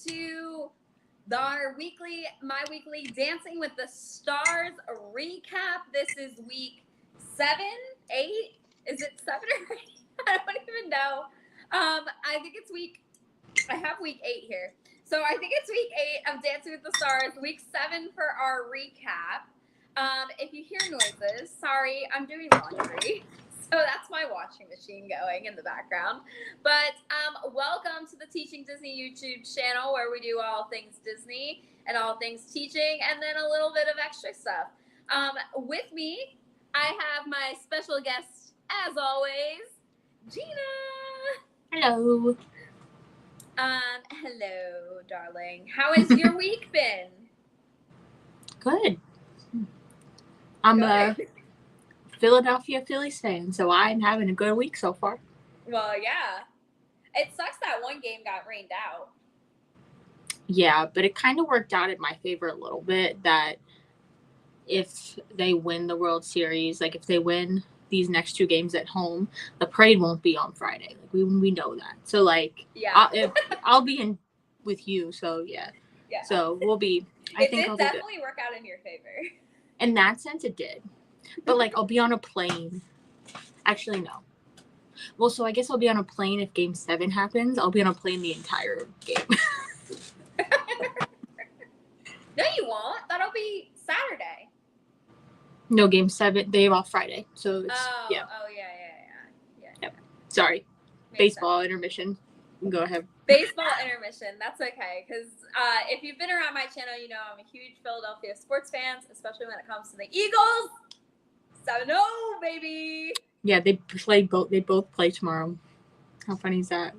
to my weekly Dancing with the Stars recap. This is week 7, 8. Is it 7 or 8? I don't even know. I think it's I have week 8 here. So I think it's week 8 of Dancing with the Stars, week 7 for our recap. If you hear noises, sorry, I'm doing laundry. So that's my washing machine going in the background. But welcome to the Teaching Disney YouTube channel, where we do all things Disney and all things teaching, and then a little bit of extra stuff. With me, I have my special guest, as always, Gina. Hello. Hello, darling. How has your week been? Good. I'm a Philadelphia Phillies fan, so I'm having a good week so far. Well, yeah. It sucks that one game got rained out. Yeah, but it kind of worked out in my favor a little bit that if they win the World Series, like if they win these next 2 games at home, the parade won't be on Friday. Like we know that. So like, yeah, I'll be in with you. So yeah. So we'll be. I think I'll definitely work out in your favor. In that sense, it did. But like, I'll be on a plane. Actually, no. Well, so I guess I'll be on a plane if Game 7 happens. I'll be on a plane the entire game. No, you won't. That'll be Saturday. No, Game 7. They have off Friday, so it's yeah. Oh yeah. Yep. Sorry. Makes Baseball sense. intermission. Go ahead. Baseball intermission. That's okay, because if you've been around my channel, you know I'm a huge Philadelphia sports fan, especially when it comes to the Eagles. 7-0, baby. Yeah, they both play tomorrow. How funny is that?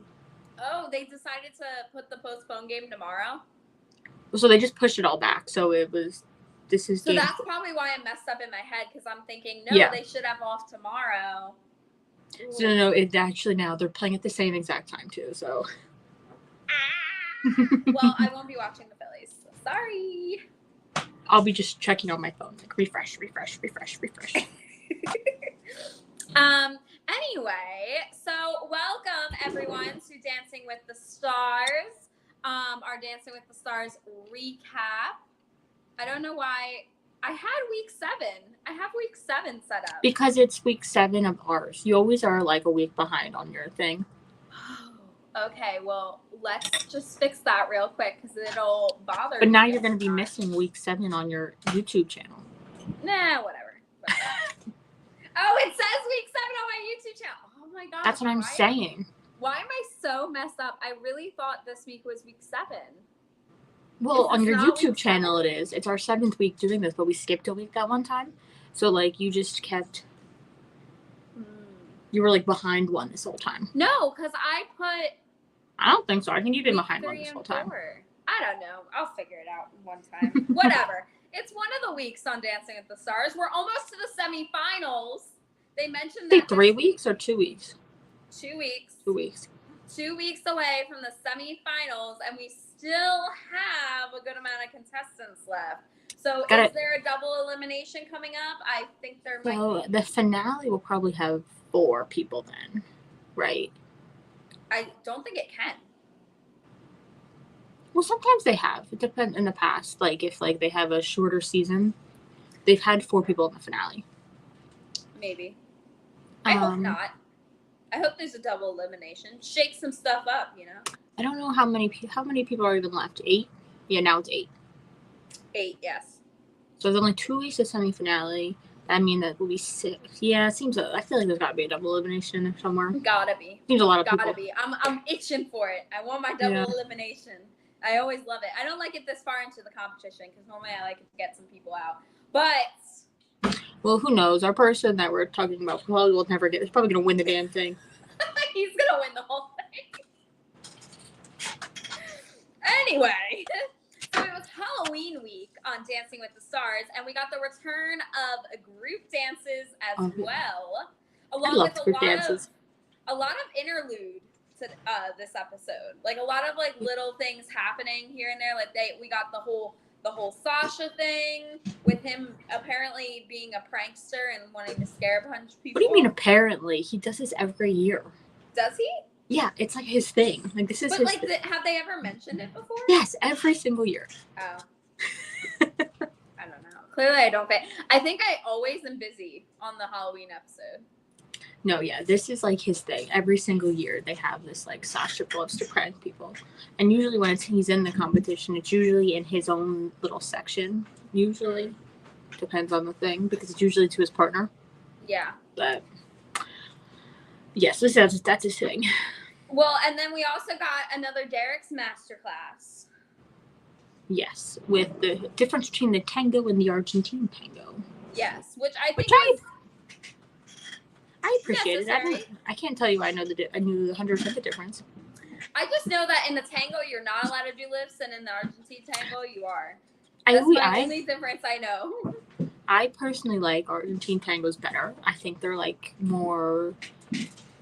Oh, they decided to put the postponed game tomorrow? So they just pushed it all back. So that's probably why I messed up in my head, because I'm thinking, they should have off tomorrow. So no, it actually now they're playing at the same exact time too. So. Well, I won't be watching the Phillies. So sorry. I'll be just checking on my phone, like refresh. Anyway, so welcome everyone to Dancing with the Stars. Our Dancing with the Stars recap. I don't know why I had week 7. I have week 7 set up. Because it's week 7 of ours. You always are like a week behind on your thing. Okay, well, let's just fix that real quick, because it'll bother me. But now you're going to be missing week 7 on your YouTube channel. Nah, whatever. Oh, it says week 7 on my YouTube channel. Oh my God. That's what I'm saying. Why am I so messed up? I really thought this week was week 7. Well, on your YouTube channel it is. It's our 7th week doing this, but we skipped a week that one time. So, like, you just kept... You were, like, behind one this whole time. No, because I don't think so. I think you've been behind one this whole time. I don't know. I'll figure it out one time. Whatever. It's one of the weeks on Dancing with the Stars. We're almost to the semifinals. They mentioned that. 3 weeks or 2 weeks? 2 weeks. 2 weeks. 2 weeks away from the semifinals, and we still have a good amount of contestants left. So is there a double elimination coming up? I think there might be. The finale will probably have 4 people then, right? I don't think it can. Well, sometimes they have. It depends in the past. Like, if they have a shorter season, they've had 4 people in the finale. Maybe. I hope not. I hope there's a double elimination. Shake some stuff up, you know? I don't know how many people are even left. 8? Yeah, now it's 8. 8, yes. So there's only 2 weeks of semi-finale. I mean, that will be 6. Yeah, it seems. I feel like there's got to be a double elimination there somewhere. Gotta be. Seems a lot of people. Gotta be. I'm itching for it. I want my double elimination. I always love it. I don't like it this far into the competition, because normally I like it to get some people out. But well, who knows? Our person that we're talking about probably will never get. He's probably gonna win the damn thing. He's gonna win the whole thing. Anyway. So it was Halloween week on Dancing with the Stars, and we got the return of group dances as well, along with a lot of interlude to this episode. Like a lot of like little things happening here and there. Like we got the whole Sasha thing with him apparently being a prankster and wanting to scare a bunch of people. What do you mean apparently? He does this every year. Does he? Yeah, it's like his thing. Like this is But his like, thing. have they ever mentioned it before? Yes, every single year. Oh. I don't know. Clearly, I don't fit. I think I always am busy on the Halloween episode. No, yeah, this is like his thing. Every single year they have this like Sasha loves to prank people, and usually when he's in the competition, it's usually in his own little section. Usually, depends on the thing because it's usually to his partner. Yeah. But yes, that's his thing. Well, and then we also got another Derek's masterclass. Yes, with the difference between the tango and the Argentine tango. Yes, which I think I appreciate it. I can't tell you I knew 100% the difference. I just know that in the tango you're not allowed to do lifts, and in the Argentine tango you are. That's the only difference I know. I personally like Argentine tangos better. I think they're like more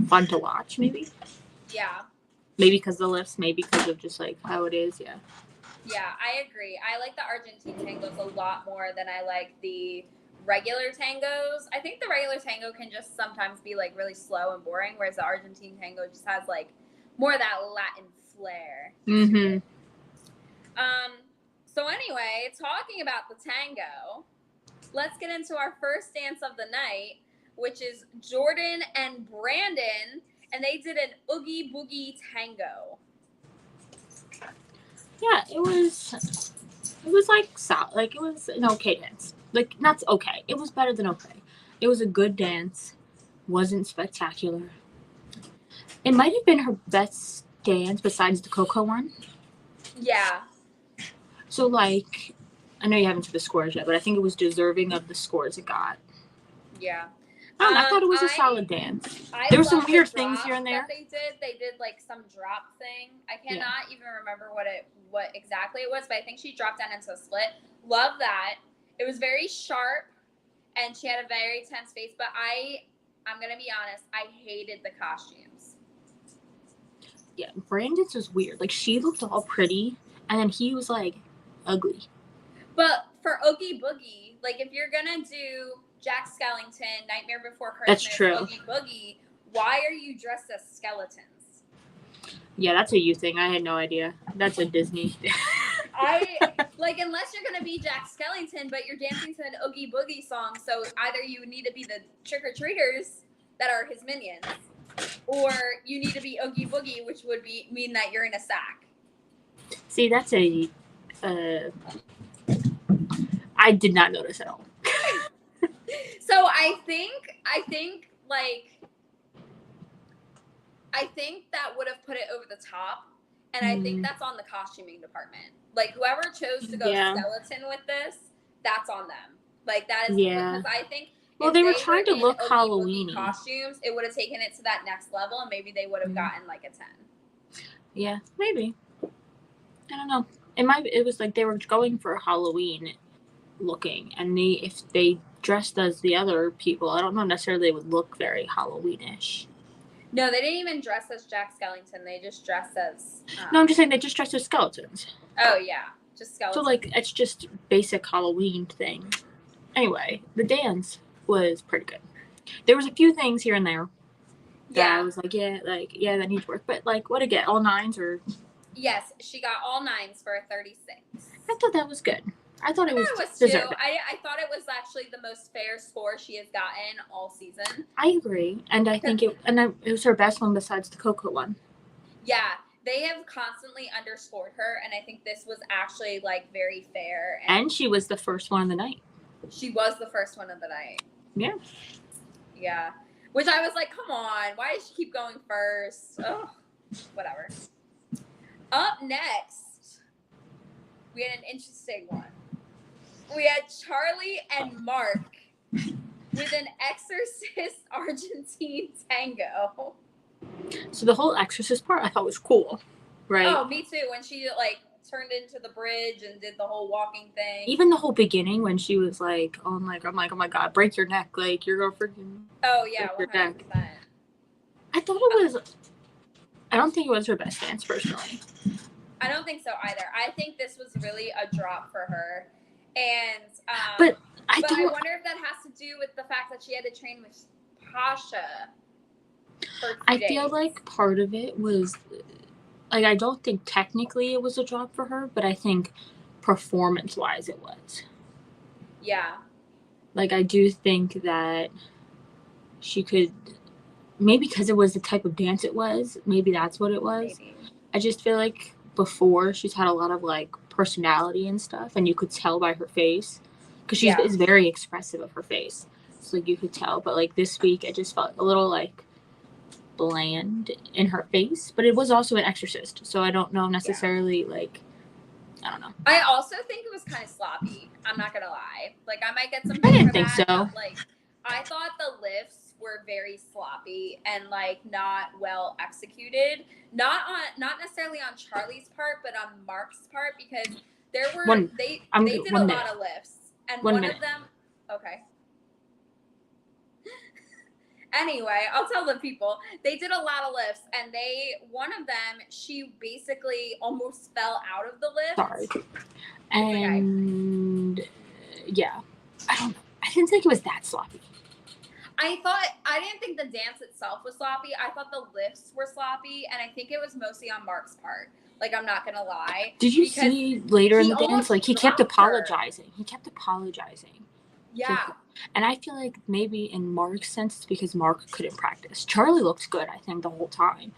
fun to watch, maybe. Yeah. Maybe because of the lifts, maybe because of just like how it is, yeah. Yeah, I agree. I like the Argentine tangos a lot more than I like the regular tangos. I think the regular tango can just sometimes be like really slow and boring, whereas the Argentine tango just has like more of that Latin flair. Mm-hmm. So anyway, talking about the tango, let's get into our first dance of the night, which is Jordan and Brandon, and they did an Oogie Boogie tango. Yeah, it was like solid. Like it was an okay dance. Like not okay. It was better than okay. It was a good dance. Wasn't spectacular. It might have been her best dance besides the Coco one. Yeah. So like, I know you haven't seen the scores yet, but I think it was deserving of the scores it got. Yeah. I thought it was a solid dance. There were some weird things here and there. They did like some drop thing. I cannot even remember what exactly it was, but I think she dropped down into a split. Love that. It was very sharp, and she had a very tense face. But I'm gonna be honest, I hated the costumes. Yeah, Brandon's was weird. Like she looked all pretty, and then he was like ugly. But for Oogie Boogie, like if you're gonna do Jack Skellington, Nightmare Before Christmas, That's true. Oogie Boogie, why are you dressed as skeletons? Yeah, that's a you thing. I had no idea. That's a Disney. Unless you're gonna be Jack Skellington, but you're dancing to an Oogie Boogie song, so either you need to be the trick-or-treaters that are his minions, or you need to be Oogie Boogie, which would mean that you're in a sack. See, that's a I did not notice at all. So I think that would have put it over the top, and I think that's on the costuming department. Like whoever chose to go skeleton with this, that's on them. Like that is because I think they were trying to look Halloween-y costumes. It would have taken it to that next level, and maybe they would have gotten like a 10. Yeah, maybe. I don't know. It was like they were going for Halloween looking, and if they dressed as the other people, I don't know necessarily they would look very Halloween-ish. No, they didn't even dress as Jack Skellington. They just dressed as... No, I'm just saying they just dressed as skeletons. Oh, yeah. Just skeletons. So, like, it's just basic Halloween thing. Anyway, the dance was pretty good. There was a few things here and there that I was like, that needs work. But, like, what again? All 9s or... Yes, she got all 9s for a 36. I thought that was good. I thought it was deserved. I thought it was actually the most fair score she has gotten all season. I agree, and I think it was her best one besides the Coco one. Yeah, they have constantly underscored her, and I think this was actually like very fair. And she was the first one of the night. She was the first one of the night. Yeah. Yeah, which I was like, come on, why does she keep going first? Oh, whatever. Up next, we had an interesting one. We had Charlie and Mark with an Exorcist Argentine tango. So the whole Exorcist part I thought was cool, right? Oh, me too. When she like turned into the bridge and did the whole walking thing. Even the whole beginning when she was like, I'm like, oh my God, break your neck, like you're gonna freaking. Oh yeah, 100%. I thought it was. I don't think it was her best dance personally. I don't think so either. I think this was really a drop for her. And but I wonder if that has to do with the fact that she had to train with Pasha. first I days. feel like part of it was, like, I don't think technically it was a drop for her, but I think performance-wise it was. Yeah. Like, I do think that she could, maybe because it was the type of dance it was, maybe that's what it was. Maybe. I just feel like before she's had a lot of, like, personality and stuff, and you could tell by her face, because she is very expressive of her face. So, like, you could tell. But, like, this week, it just felt a little, like, bland in her face. But it was also an Exorcist, so I don't know necessarily, like, I don't know. I also think it was kind of sloppy. I'm not gonna lie. Like, I might get some. I didn't think so. But, like, I thought the lifts were very sloppy and, like, not well executed. Not necessarily on Charlie's part, but on Mark's part, because there were they did a lot of lifts, and one of them. Okay. Anyway, I'll tell the people. They did a lot of lifts, and one of them, she basically almost fell out of the lift. Sorry. And yeah, I didn't think it was that sloppy. I didn't think the dance itself was sloppy. I thought the lifts were sloppy, and I think it was mostly on Mark's part. Like, I'm not gonna lie. Did you see later in the dance? Like, he kept apologizing. He kept apologizing. Yeah. And I feel like maybe in Mark's sense, it's because Mark couldn't practice. Charlie looked good, I think, the whole time.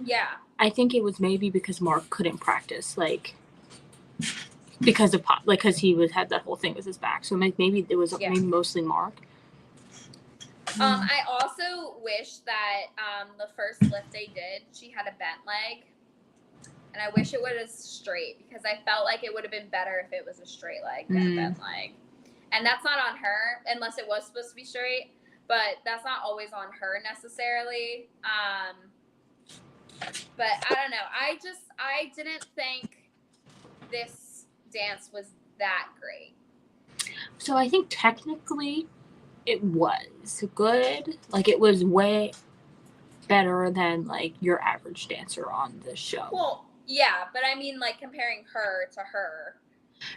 Yeah. I think it was maybe because Mark couldn't practice, like, because he had that whole thing with his back. So maybe it was maybe mostly Mark. I also wish that the first lift they did, she had a bent leg. And I wish it was straight, because I felt like it would have been better if it was a straight leg than a bent leg. And that's not on her, unless it was supposed to be straight. But that's not always on her necessarily. But I don't know. I didn't think this dance was that great. So I think technically it was good. Like, it was way better than, like, your average dancer on the show. Well, yeah, but I mean, like, comparing her to her,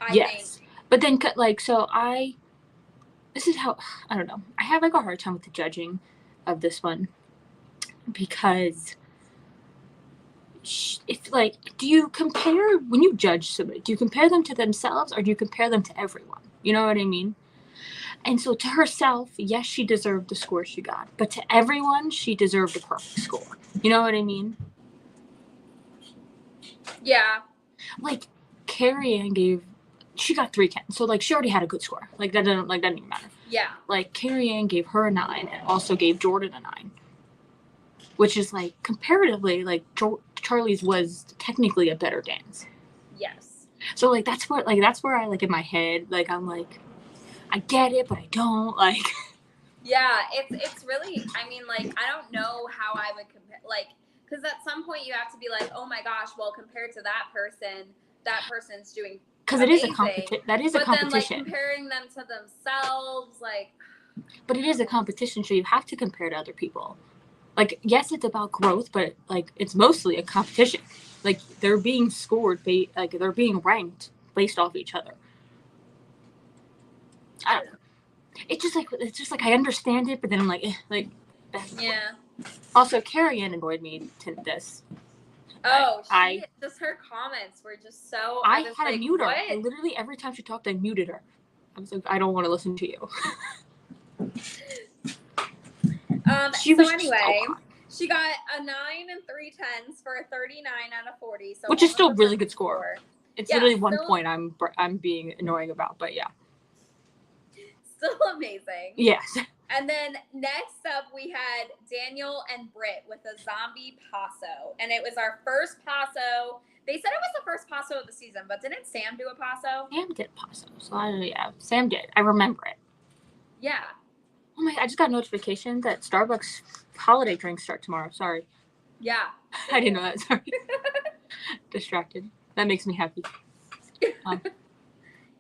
I think. But then, like, so this is how, I don't know. I have, like, a hard time with the judging of this one, because if, like, do you compare, when you judge somebody, do you compare them to themselves, or do you compare them to everyone? You know what I mean? And so to herself, yes, she deserved the score she got, but to everyone, she deserved a perfect score. You know what I mean? Yeah. Like, Carrie Ann she got 3 10s, so, like, she already had a good score. Like, that doesn't even matter. Yeah. Like, Carrie Ann gave her a 9 and also gave Jordan a 9, which is, like, comparatively, like, Charlie's was technically a better dance. Yes. So, like, that's where I, like, in my head, like, I'm like, I get it, but I don't, like. Yeah, it's really, I mean, like, I don't know how I would compare, like, because at some point you have to be like, oh my gosh, well, compared to that person's doing because it is a competition. That is a competition. But then, like, comparing them to themselves, like. But it is a competition, so you have to compare to other people. Like, yes, it's about growth, but, like, it's mostly a competition. Like, they're being scored, they're being ranked based off each other. I don't know. It's just like I understand it, but then I'm like, yeah. Also, Carrie Ann annoyed me to this. Oh, just her comments were just so. I had to mute her. And literally every time she talked, I muted her. I was like, I don't want to listen to you. She got a 9 and 3 10s for a 39 out of 40. So, which is still a really good score. It's literally 1 point I'm being annoying about, but yeah. Still amazing. Yes. And then next up, we had Daniel and Britt with a zombie paso. And it was our first paso. They said it was the first paso of the season, but didn't Sam do a paso? Sam did paso. So, Sam did. I remember it. Yeah. Oh my, I just got a notification that Starbucks holiday drinks start tomorrow. Sorry. Yeah. I didn't know that. Sorry. Distracted. That makes me happy.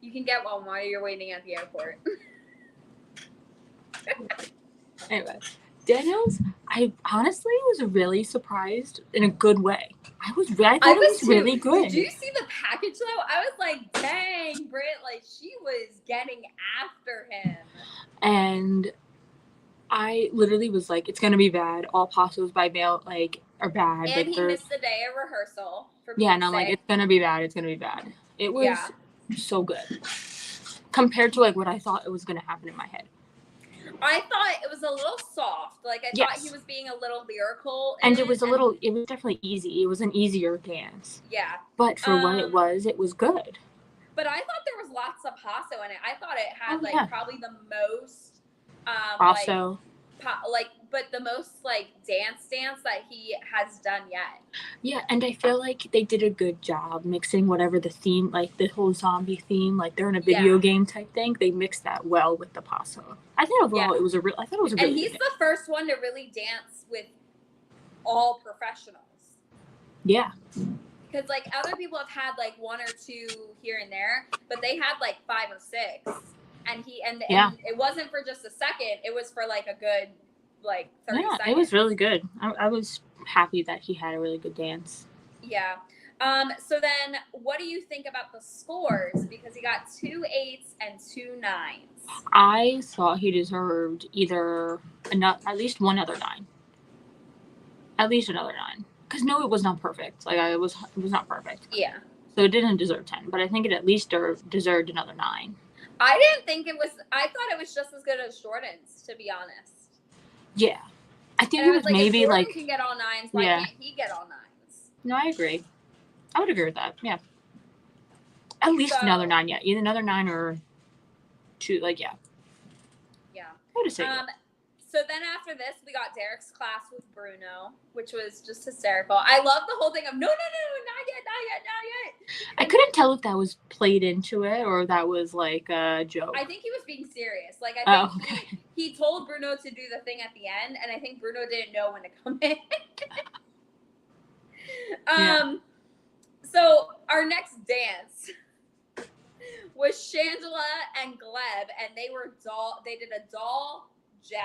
You can get one while you're waiting at the airport. Anyway, Daniel's, I honestly was really surprised in a good way. I thought it was really good. Did you see the package though? I was like, dang, Britt, like she was getting after him. And I literally was like, it's gonna be bad. All Pasos by mail are bad. And he missed the day of rehearsal for being and I'm like, sick. it's gonna be bad. It's gonna be bad. It was so good compared to what I thought it was gonna happen in my head. I thought it was a little soft. Like, I thought he was being a little lyrical. And it was definitely easy. It was an easier dance. Yeah. But for what it was good. But I thought there was lots of paso in it. I thought it had, probably the most, paso. But the most, dance that he has done yet. Yeah, and I feel like they did a good job mixing whatever the theme, the whole zombie theme, they're in a video game type thing. They mixed that well with the paso. I think overall it was a really And he's the first one to really dance with all professionals. Yeah. Because, other people have had, one or two here and there, but they had, 5 or 6. And it wasn't for just a second. It was for, a good, 30 seconds. It was really good. I was happy that he had a really good dance. Yeah. So then, what do you think about the scores? Because he got 2 8s and 2 9s. I thought he deserved at least one other 9. At least another 9. Because no, it was not perfect. It was not perfect. Yeah. So it didn't deserve 10, but I think it at least deserved another 9. I didn't think it was. I thought it was just as good as Jordan's, to be honest. Yeah, I think it was maybe if Jordan can get all 9s. Why can't he get all 9s? No, I agree. I would agree with that. Yeah. At least another 9. Yeah, either another 9 or 2. Yeah. Yeah. I would have said. So then after this, we got Derek's class with Bruno, which was just hysterical. I love the whole thing of no, not yet. I couldn't tell if that was played into it or that was a joke. I think he was being serious. I think he told Bruno to do the thing at the end, and I think Bruno didn't know when to come in. So our next dance was Shangela and Gleb, and they did a doll jazz.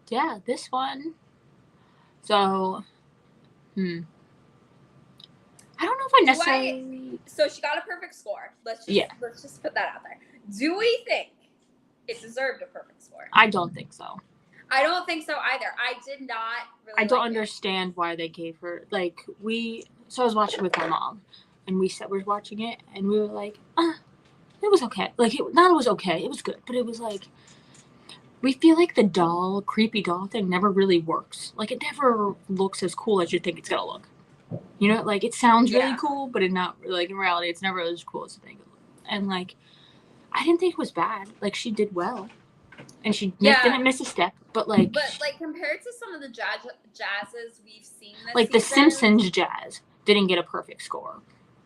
Yeah, this one. So, I don't know if I necessarily. So she got a perfect score. Let's just put that out there. Do we think it deserved a perfect score? I don't think so. I don't think so either. I did not really. I don't understand why they gave her So I was watching with my mom, and we were watching it, and we were like, it was okay. It was okay. It was good, but it was we feel like the creepy doll thing never really works. It never looks as cool as you think it's gonna look. You know, it sounds really cool, but in reality, it's never as cool as you think it looks. And I didn't think it was bad. She did well, and she didn't miss a step. But compared to some of the jazzes we've seen this season, the Simpsons jazz didn't get a perfect score.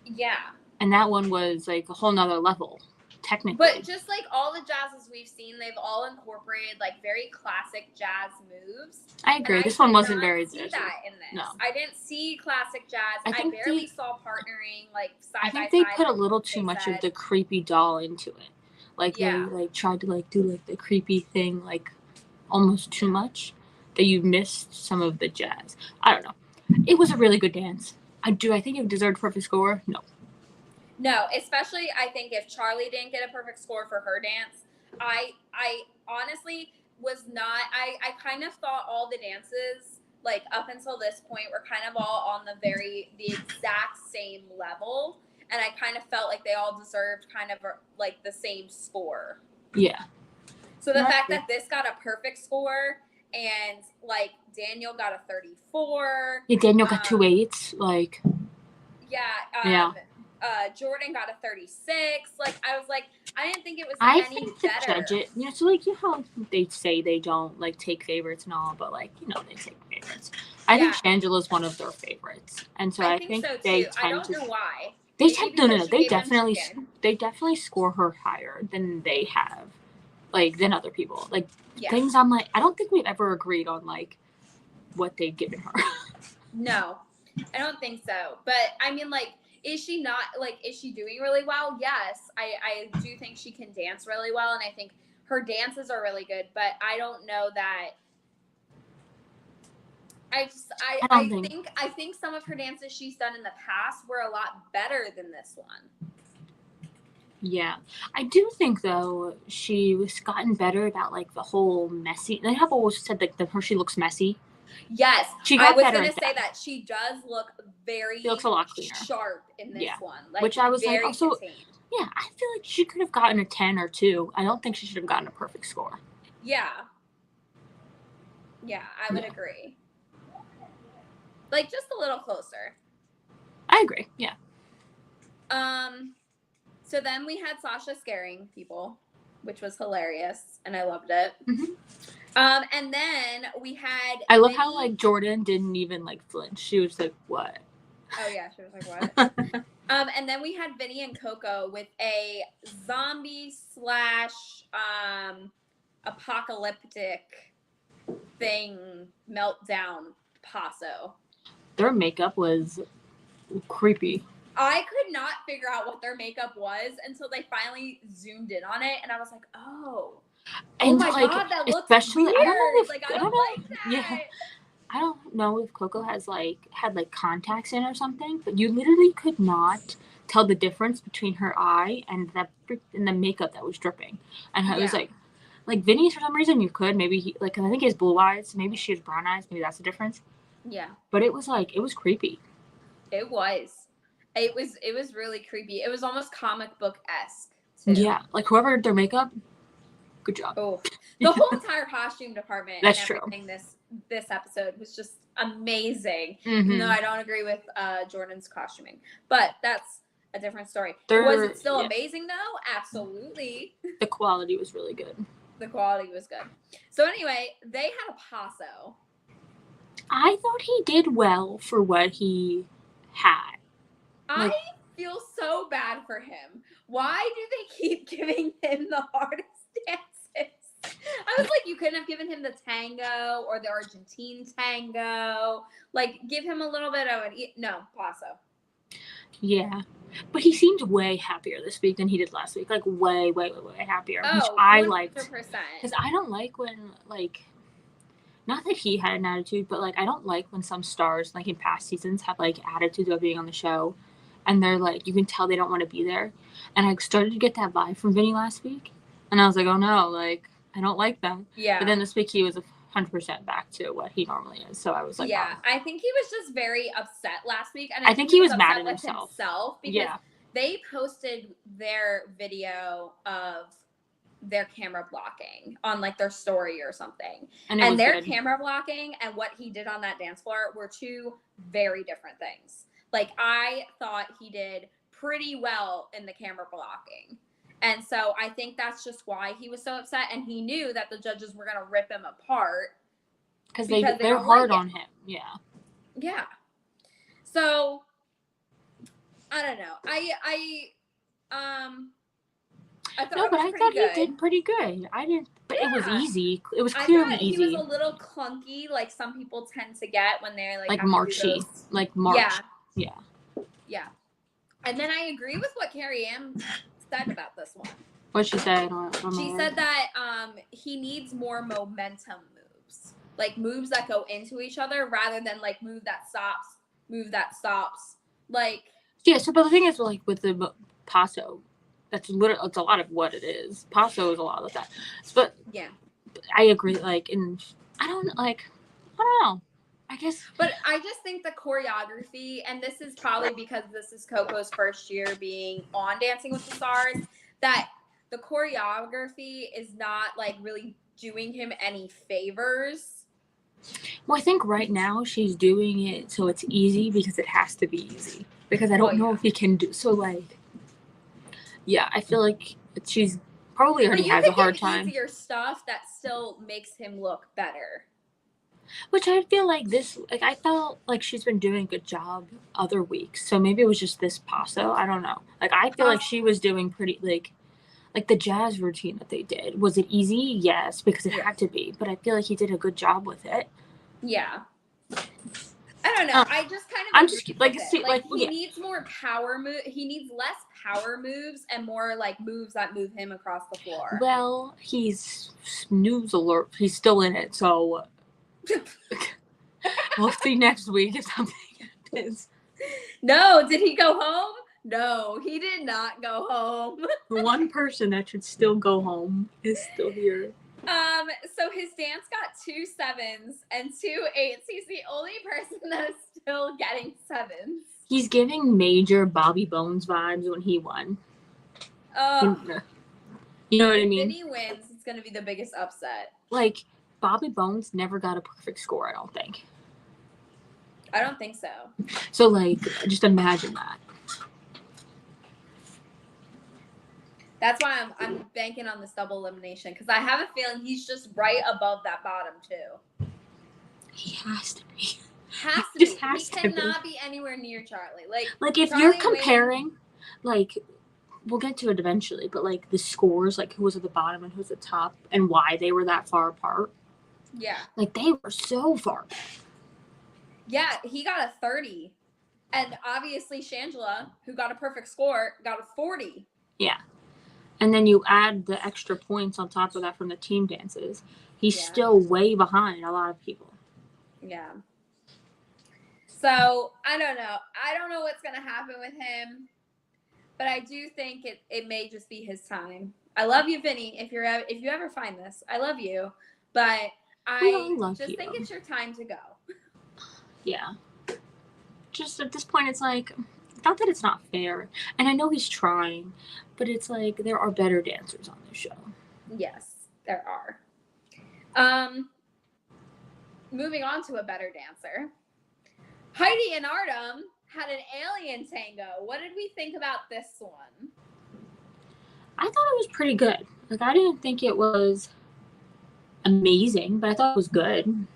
Yeah. And that one was a whole nother level. Technically. But just all the jazzes we've seen, they've all incorporated very classic jazz moves. I agree. This one wasn't very see that in this. No. I didn't see classic jazz. I barely saw partnering side by side. I think they put a little too much of the creepy doll into it. They tried to do the creepy thing almost too much that you missed some of the jazz. I don't know. It was a really good dance. I think it deserved a perfect score. No. No, especially I think if Charlie didn't get a perfect score for her dance, I honestly was not. I kind of thought all the dances up until this point were kind of all on the exact same level, and I kind of felt like they all deserved kind of the same score. Yeah. So the fact that this got a perfect score and Daniel got a 34. Yeah, Daniel got 2 8s. Jordan got a 36. I was I didn't think it was any better. To judge it, so how they say they don't take favorites and all, but they take favorites. I think Shangela's one of their favorites, and so I think so they too. tend I don't know why. They tend no. They definitely score her higher than they have, than other people. Things I'm I don't think we've ever agreed on what they've given her. No, I don't think so. But I mean, is she not is she doing really well? Yes, I do think she can dance really well, and I think her dances are really good. But I don't know that. I think some of her dances she's done in the past were a lot better than this one. Yeah. I do think, though, she was gotten better about, like, the whole messy. They have always said, like, she looks messy. Yes. She I got was better going at to say that. that. She does look very She looks a lot cleaner. sharp in this one. Like, which I was like, very also, contained. yeah, I feel like she could have gotten a 10 or 2. I don't think she should have gotten a perfect score. Yeah. Yeah, I would agree. Like, just a little closer. I agree, yeah. So then we had Sasha scaring people, which was hilarious, and I loved it. Mm-hmm. And then we had I love how, like, Jordan didn't even, like, flinch. She was like, what? Oh, yeah, she was like, what? And then we had Vinny and Coco with a zombie / apocalyptic thing meltdown paso. Their makeup was creepy. I could not figure out what their makeup was until they finally zoomed in on it, and I was like, oh. And, oh my like, God, that looks especially, weird. I don't know if, like, I don't like that. Yeah. I don't know if Coco has, like, had, like, contacts in or something, but you literally could not tell the difference between her eye and the makeup that was dripping. And I was like Vinny, for some reason, you could. Maybe he, like, I think he has blue eyes. Maybe she has brown eyes. Maybe that's the difference. Yeah. But it was, like, it was creepy. It was. It was really creepy. It was almost comic book-esque, too. Yeah. Like, whoever did their makeup, good job. Oh. The whole entire costume department That's and everything true. This episode was just amazing. Mm-hmm. No, I don't agree with Jordan's costuming. But that's a different story. Was it still amazing, though? Absolutely. The quality was really good. The quality was good. So anyway, they had a paso. I thought he did well for what he had. I feel so bad for him. Why do they keep giving him the hardest dances? I was like, you couldn't have given him the tango or the Argentine tango. Like, give him a little bit of no, paso. Yeah. But he seemed way happier this week than he did last week. Like, way, way, way, way happier. Oh, which I 100%. liked. Because I don't like when, like, not that he had an attitude, but, like, I don't like when some stars, like, in past seasons have, like, attitudes of being on the show. And they're, like, you can tell they don't want to be there. And I started to get that vibe from Vinny last week. And I was like, oh, no, like, I don't like that. Yeah. But then this week he was 100% back to what he normally is. So I was like, yeah, oh. I think he was just very upset last week. And I think he was mad at himself because they posted their video of their camera blocking on, like, their story or something. And their camera blocking and what he did on that dance floor were two very different things. Like, I thought he did pretty well in the camera blocking. And so I think that's just why he was so upset. And he knew that the judges were going to rip him apart. Because they're hard on him. Yeah. Yeah. So, I don't know. I thought I thought he did pretty good. I didn't, but it was easy. It was clearly easy. He was a little clunky, like some people tend to get when they're like Marchy, like March. Yeah. Yeah. And then I agree with what Carrie Ann said about this one. What'd she say? She said that he needs more momentum moves, like moves that go into each other rather than like move that stops. Like, yeah. So, but the thing is, like with the paso, it's a lot of what it is. Paso is a lot of that. But yeah, I agree. Like, I don't know. I guess. But I just think the choreography, and this is probably because this is Coco's first year being on Dancing with the Stars, that the choreography is not like really doing him any favors. Well, I think right now she's doing it so it's easy because it has to be easy. Because I don't know if he can do so. Like, yeah, I feel like she's probably already has a hard time. Easier stuff that still makes him look better. Which I feel like I felt like she's been doing a good job other weeks. So maybe it was just this paso. I don't know. Like, I feel like she was doing pretty, like the jazz routine that they did. Was it easy? Yes, because it had to be. But I feel like he did a good job with it. Yeah. I don't know. I just kind of. I'm just he needs more power move. He needs less power moves and more like moves that move him across the floor. Well, he's snooze alert. He's still in it, so. We'll see next week if something happens. No, did he go home? No, he did not go home. The one person that should still go home is still here. So his dance got 2 7s and 2 8s. He's the only person that is still getting 7s. He's giving major Bobby Bones vibes when he won. Oh. You know what I If mean? Vinny wins, it's going to be the biggest upset. Like, Bobby Bones never got a perfect score, I don't think. I don't think so. So, like, just imagine that. That's why I'm banking on this double elimination, because I have a feeling he's just right above that bottom, too. He has to be. Has to Just be. has He to cannot be anywhere near Charlie. Like, if Charlie you're comparing, like, we'll get to it eventually, but, like, the scores, like, who was at the bottom and who's at the top, and why they were that far apart. Yeah. Like, they were so far back. Yeah, he got a 30. And obviously Shangela, who got a perfect score, got a 40. Yeah. And then you add the extra points on top of that from the team dances. He's still way behind a lot of people. Yeah. So, I don't know. I don't know what's going to happen with him. But I do think it may just be his time. I love you, Vinny. If you ever find this, I love you. But I just think it's your time to go. Yeah. Just at this point, it's like, not that it's not fair. And I know he's trying, but it's like there are better dancers on this show. Yes, there are. Moving on to a better dancer. Heidi and Artem had an alien tango. What did we think about this one? I thought it was pretty good. Like, I didn't think it was amazing, but I thought it was good.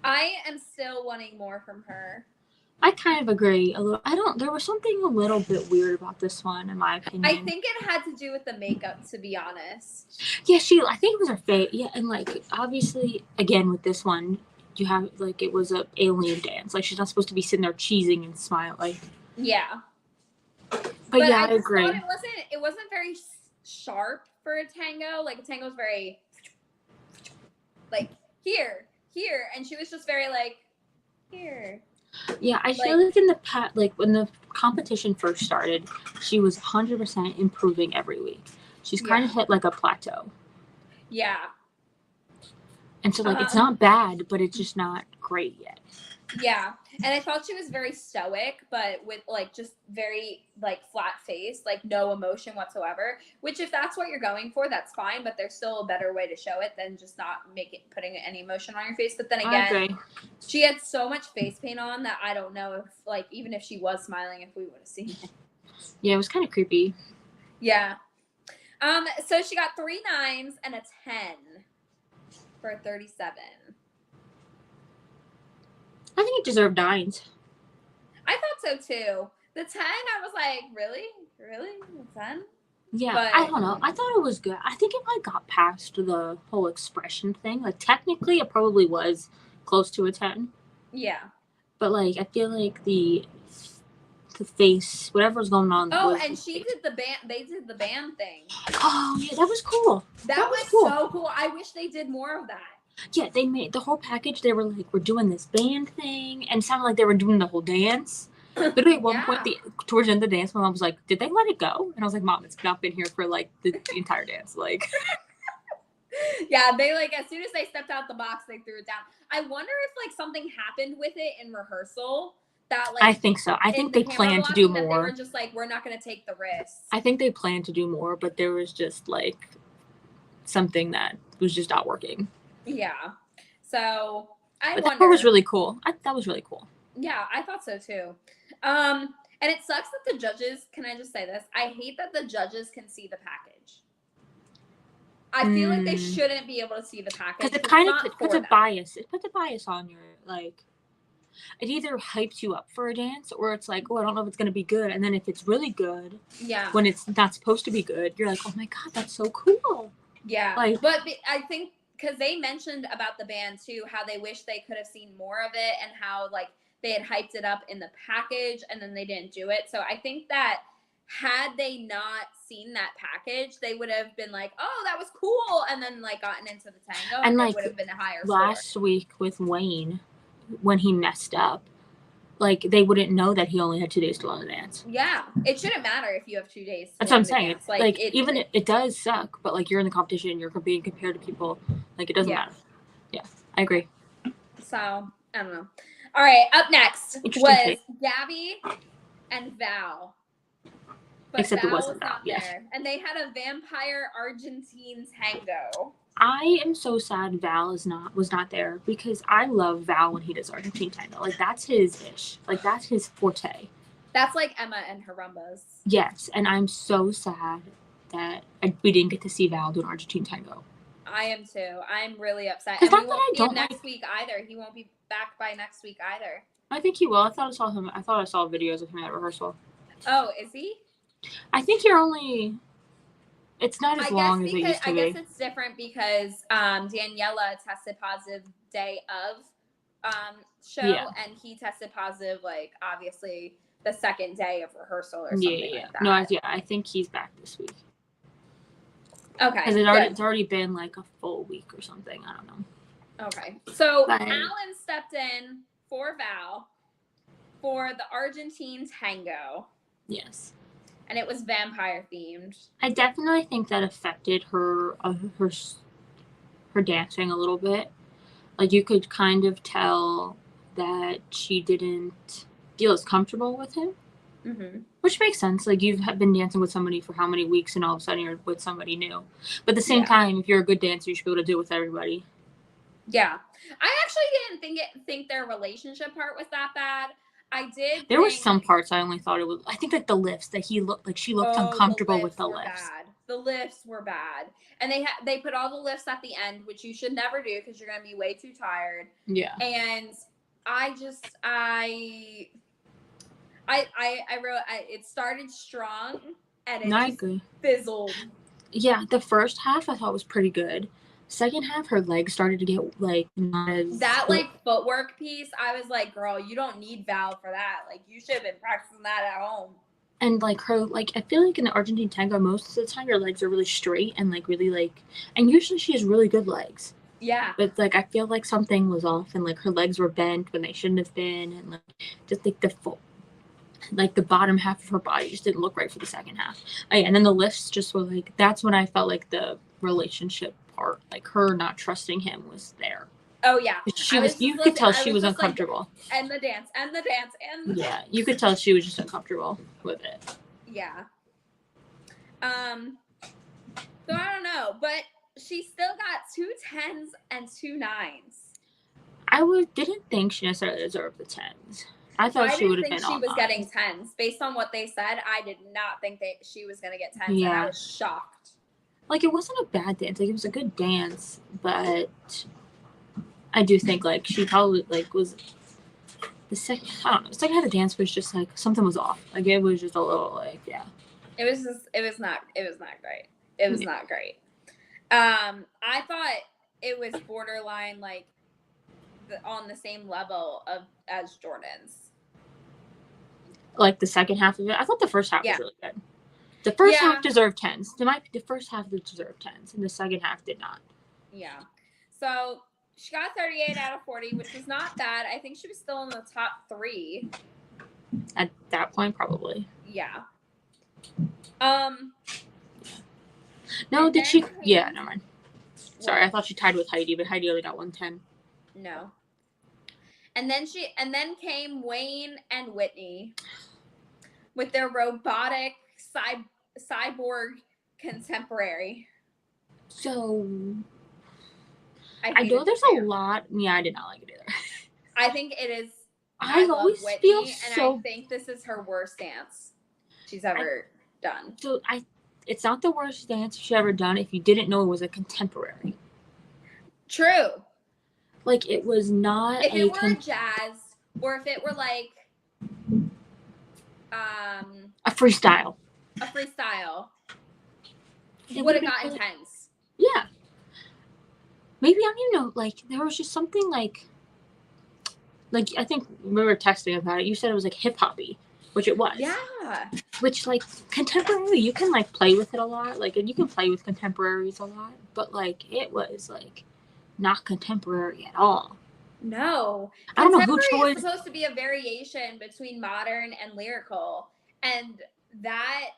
I am still wanting more from her. I kind of agree a little. There was something a little bit weird about this one, in my opinion. I think it had to do with the makeup, to be honest. Yeah, I think it was her face. Yeah, and like, obviously, again, with this one, you have, like, it was a alien dance. Like, she's not supposed to be sitting there cheesing and smiling. Like, yeah. But yeah, I agree. It wasn't very sharp for a tango. Like, a tango is very, like, here, and she was just very, like, here. Yeah, I feel like in the past, like, when the competition first started, she was 100% improving every week. She's kind of hit, like, a plateau. Yeah. And so, like, it's not bad, but it's just not great yet. Yeah. And I thought she was very stoic, but with, like, just very, like, flat face, like, no emotion whatsoever. Which, if that's what you're going for, that's fine. But there's still a better way to show it than just not putting any emotion on your face. But then again, she had so much face paint on that I don't know if, like, even if she was smiling, if we would have seen it. Yeah, it was kind of creepy. Yeah. So she got 3 9s and a 10 for 37. I think it deserved 9s. I thought so too. The 10, I was like, really? The 10? Yeah, but I don't know. I thought it was good. I think it, like, got past the whole expression thing. Like, technically, it probably was close to a 10. Yeah. But, like, I feel like the face, whatever's going on. Oh, and she did the band. They did the band thing. Oh, yeah, that was cool. That was cool. So cool. I wish they did more of that. Yeah, they made the whole package. They were like, we're doing this band thing. And it sounded like they were doing the whole dance. Literally at one point, towards the end of the dance, my mom was like, did they let it go? And I was like, Mom, it's not been here for, like, the entire dance. Like, yeah, they, like, as soon as they stepped out the box, they threw it down. I wonder if, like, something happened with it in rehearsal. That, like, I think so. I think they plan to do more. They were just like, we're not going to take the risk. I think they planned to do more, but there was just, like, something that was just not working. Yeah. So I wonder. That was really cool. That was really cool. Yeah, I thought so too. And it sucks that the judges. Can I just say this? I hate that the judges can see the package. I feel like they shouldn't be able to see the package because it kind of puts a bias. It puts a bias on your, like. It either hypes you up for a dance, or it's like, oh, I don't know if it's gonna be good. And then if it's really good, when it's not supposed to be good, you're like, oh my god, that's so cool. Yeah, like, but I think. Because they mentioned about the band, too, how they wish they could have seen more of it and how, like, they had hyped it up in the package and then they didn't do it. So I think that had they not seen that package, they would have been like, oh, that was cool, and then, like, gotten into the tango, and like, it would have been a higher score. Last week with Wayne, when he messed up, like they wouldn't know that he only had 2 days to learn the dance. Yeah, it shouldn't matter if you have 2 days. That's what I'm saying. Like even it does suck, but like you're in the competition, you're being compared to people. Like it doesn't matter. Yeah, I agree. So I don't know. All right, up next was Gabby and Val. But except Val it wasn't was not there, and they had a vampire Argentine tango. I am so sad Val was not there because I love Val when he does Argentine tango. Like that's his ish. Like that's his forte. That's like Emma and her rumbas. Yes, and I'm so sad that we didn't get to see Val do an Argentine tango. I am too. I'm really upset. And we won't see him next week either. He won't be back by next week either. I think he will. I thought I saw videos of him at rehearsal. Oh, is he? I think it's not as long as it used to be. I guess it's different because Daniela tested positive day of show, and he tested positive, like, obviously the second day of rehearsal or something like that. No, I think he's back this week. Okay. Because it's already been, like, a full week or something. I don't know. Okay. So Alan stepped in for Val for the Argentine tango. Yes. And it was vampire themed. I definitely think that affected her dancing a little bit. Like you could kind of tell that she didn't feel as comfortable with him, which makes sense. Like you've been dancing with somebody for how many weeks, and all of a sudden you're with somebody new. But at the same time, if you're a good dancer, you should be able to do it with everybody. Yeah, I actually didn't think their relationship part was that bad. I did. There were some parts I only thought it was. I think like the lifts that she looked uncomfortable with the lifts. Bad. The lifts were bad, and they put all the lifts at the end, which you should never do because you're gonna be way too tired. Yeah. And it started strong and it fizzled. Yeah, the first half I thought was pretty good. Second half, her legs started to get like not as like footwork piece. I was like, girl, you don't need Val for that. Like you should have been practicing that at home. And like her, like I feel like in the Argentine tango, most of the time your legs are really straight and like really like, and usually she has really good legs. Yeah. But like I feel like something was off, and like her legs were bent when they shouldn't have been, and like just like the bottom half of her body just didn't look right for the second half. And then the lifts just were like, that's when I felt like the relationship part, like her not trusting him, was there. Oh yeah, you could tell she was uncomfortable. Like, and the dance. Yeah, you could tell she was just uncomfortable with it. Yeah. So I don't know, but she still got 2 10s and 2 9s. I didn't think she necessarily deserved the 10s. I thought she would have been. She was getting 10s based on what they said. I did not think that she was going to get 10s. Yeah. And I was shocked. Like it wasn't a bad dance. Like it was a good dance, but I do think like she probably like was the second. I don't know. The second half of the dance was just like something was off. Like it was just a little like It was not great. It was not great. I thought it was borderline like on the same level as Jordan's. Like the second half of it, I thought the first half was really good. The first half deserved 10s. The first half deserved 10s, and the second half did not. Yeah. So she got 38 out of 40, which was not bad. I think she was still in the top 3. At that point, probably. Yeah. No, did she? Yeah, never mind. Sorry, I thought she tied with Heidi, but Heidi only got 110. No. And then came Wayne and Whitney with their robotic cyborg contemporary. So I know there's a lot. Yeah, I did not like it either. I think it is. I always Whitney, feel so. And I think this is her worst dance she's ever done. So it's not the worst dance she's ever done if you didn't know it was a contemporary. True. Like it was not. If it were jazz, or if it were like a freestyle. It would have gotten intense. Yeah. Maybe I don't even know. Like there was just something like I think we were texting about it. You said it was like hip hoppy, which it was. Yeah. Which like contemporary, you can like play with it a lot. Like and you can play with contemporaries a lot, but like it was like not contemporary at all. No. I don't know who Contemporary is chose. supposed to be a variation between modern and lyrical, and that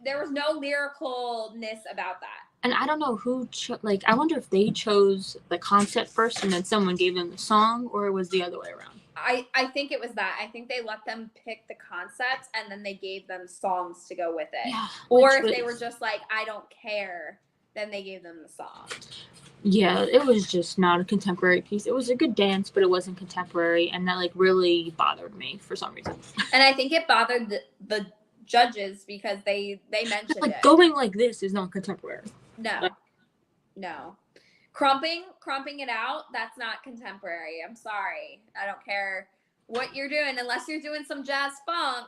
there was no lyricalness about that. And I don't know who like, I wonder if they chose the concept first and then someone gave them the song, or it was the other way around. I think it was that. I think they let them pick the concepts and then they gave them songs to go with it. Yeah, or if they were just like, I don't care, then they gave them the song. Yeah, it was just not a contemporary piece. It was a good dance, but it wasn't contemporary, and that like really bothered me for some reason. And I think it bothered the judges because they mentioned like it. Going like this is not contemporary. No. Crumping it out, that's not contemporary. I'm sorry. I don't care what you're doing unless you're doing some jazz funk.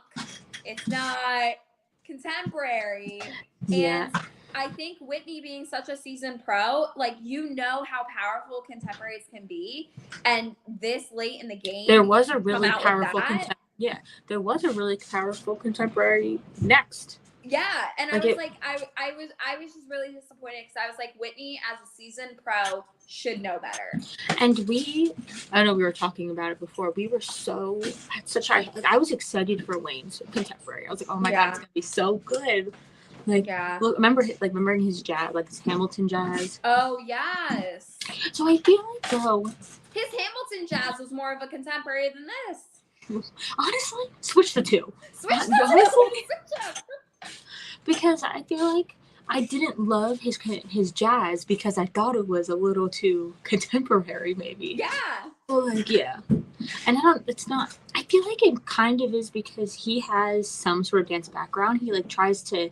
It's not contemporary. Yeah. And I think Whitney being such a seasoned pro, like, you know how powerful contemporaries can be, and this late in the game, there was a really powerful there was a really powerful contemporary next. Yeah, and I was just really disappointed because I was like, Whitney as a seasoned pro should know better. And I know we were talking about it before. We were I was excited for Wayne's contemporary. I was like, oh my god, it's gonna be so good. Like, look, remembering his jazz, like his Hamilton jazz. Oh yes. So I feel like though, his Hamilton jazz was more of a contemporary than this. Honestly, switch the two. Switch the two. Because I feel like I didn't love his jazz because I thought it was a little too contemporary, maybe. Yeah. Well, like, yeah. And it's not, I feel like it kind of is because he has some sort of dance background. He, like, tries to,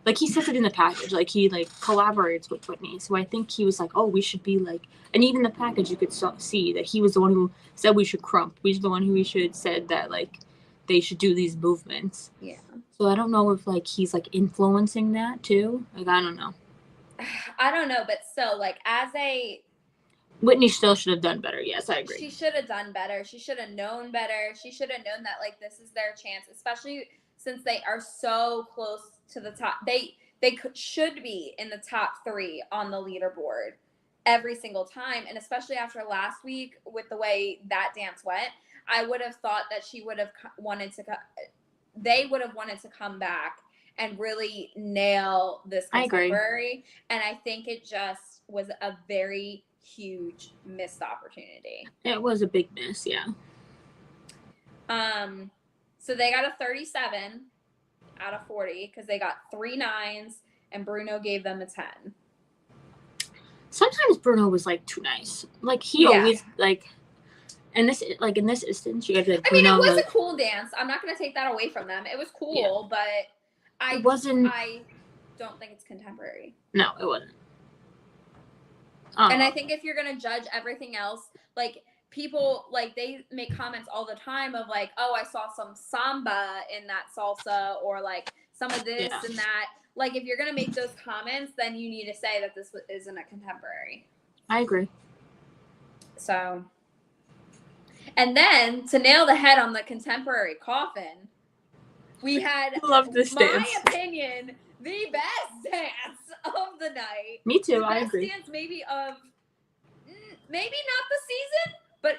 like, he says it in the package. Like, he, like, collaborates with Whitney. So I think he was like, oh, we should be, like, and even in the package, you could see that he was the one who said we should crump. He's the one who said that, like, they should do these movements. Yeah. So I don't know if, like, he's, like, influencing that, too. Like, I don't know. I don't know, but still, like, Whitney still should have done better. Yes, I agree. She should have done better. She should have known better. She should have known that, like, this is their chance, especially since they are so close to the top. They should be in the top 3 on the leaderboard every single time, and especially after last week with the way that dance went, I would have thought that she would have wanted to they would have wanted to come back and really nail this contemporary. And I think it just was a very huge missed opportunity. It was a big miss, yeah. So they got a 37 out of 40 because they got 3 9s and Bruno gave them a 10. Sometimes Bruno was, like, too nice. Like, he always, like, in this instance, you got to. I mean, it was a cool dance. I'm not going to take that away from them. It was cool, but I don't think it's contemporary. No, it wasn't. And I think if you're going to judge everything else, like, people, like, they make comments all the time of, like, oh, I saw some samba in that salsa, or, like, some of this and that. Like, if you're going to make those comments, then you need to say that this isn't a contemporary. I agree. So, and then to nail the head on the contemporary coffin, we had, love this dance. My opinion, the best dance of the night. Me too. I agree. Best dance maybe not the season, but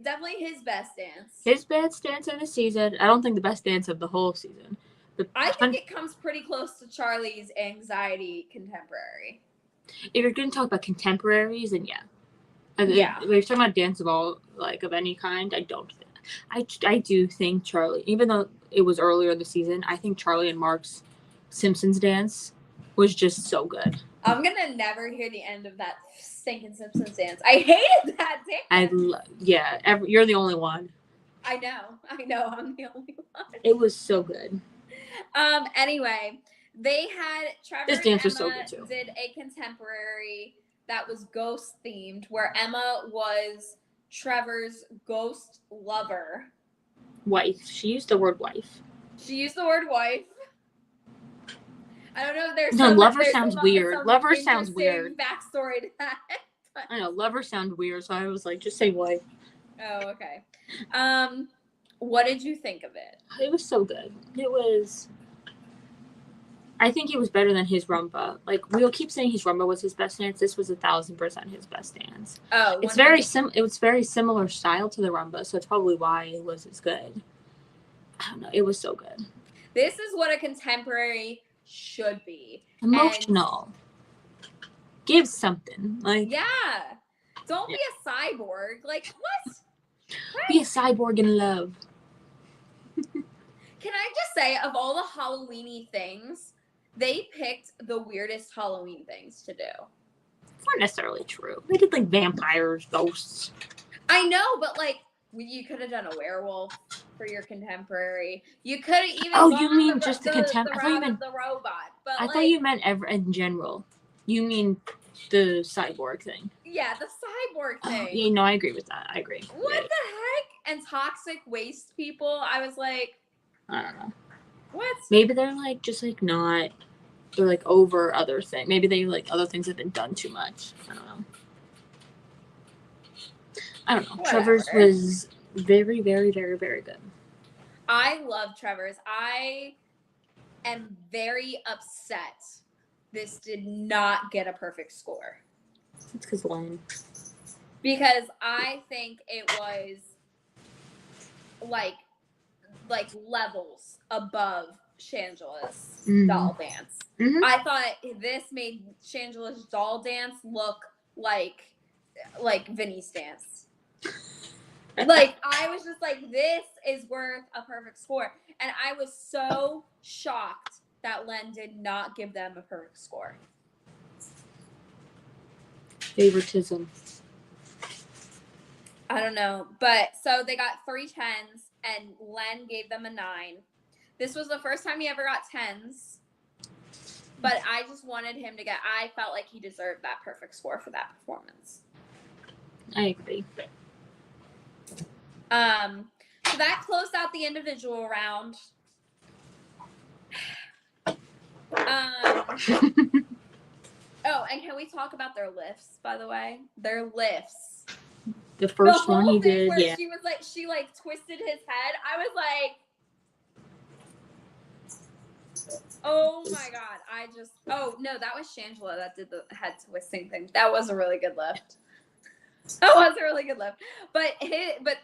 definitely his best dance. His best dance of the season. I don't think the best dance of the whole season. I think it comes pretty close to Charlie's Anxiety contemporary. If you're going to talk about contemporaries, then yeah. If you're talking about dance of any kind, I don't think. I do think Charlie, even though it was earlier in the season, I think Charlie and Mark's Simpsons dance was just so good. I'm going to never hear the end of that stinking Simpsons dance. I hated that dance. You're the only one. I know. I'm the only one. It was so good. Anyway, they had Trevor this dance and was Emma so good too. Did a contemporary that was ghost themed, where Emma was Trevor's ghost lover. Wife. She used the word wife. I don't know if there's lover sounds weird. Lover sounds weird. Backstory to that. I know, lover sounds weird, so I was like, just say wife. Oh, okay. What did you think of it? It was so good. It was. I think it was better than his rumba. Like, we'll keep saying his rumba was his best dance. This was 1,000% his best dance. Oh, it's very it was very similar style to the rumba, so it's probably why it was as good. I don't know. It was so good. This is what a contemporary should be. Emotional. Give something. Like, yeah. Don't be a cyborg. Like, what? Be a cyborg in love. Can I just say, of all the Halloween-y things, they picked the weirdest Halloween things to do. It's not necessarily true. They did like vampires, ghosts. I know, but like, you could have done a werewolf for your contemporary. You could have even. Oh, you mean just the contemporary? I thought you meant the robot. But I thought you meant in general. You mean the cyborg thing? Yeah, the cyborg thing. Yeah, no, I agree with that. I agree. What the heck? And toxic waste people. I was like, I don't know. What? Maybe they're like just like not. They're like over other things. Maybe they like other things have been done too much. I don't know. Whatever. Trevor's was very, very, very, very good. I love Trevor's. I am very upset this did not get a perfect score. It's because Len. Because I think it was like levels above Shangela's doll dance. Mm-hmm. I thought this made Shangela's doll dance look like Vinny's dance. Like, I was just like, this is worth a perfect score. And I was so shocked that Len did not give them a perfect score. Favoritism. I don't know. But so they got 3 10s and Len gave them a 9. This was the first time he ever got 10s. But I just wanted him to I felt like he deserved that perfect score for that performance. I agree. So that closed out the individual round. Oh, and can we talk about their lifts, by the way? Their lifts. The first one he did, where yeah. She twisted his head. I was like, oh my God. Oh no, that was Shangela that did the head twisting thing. That was a really good lift. That was a really good lift. But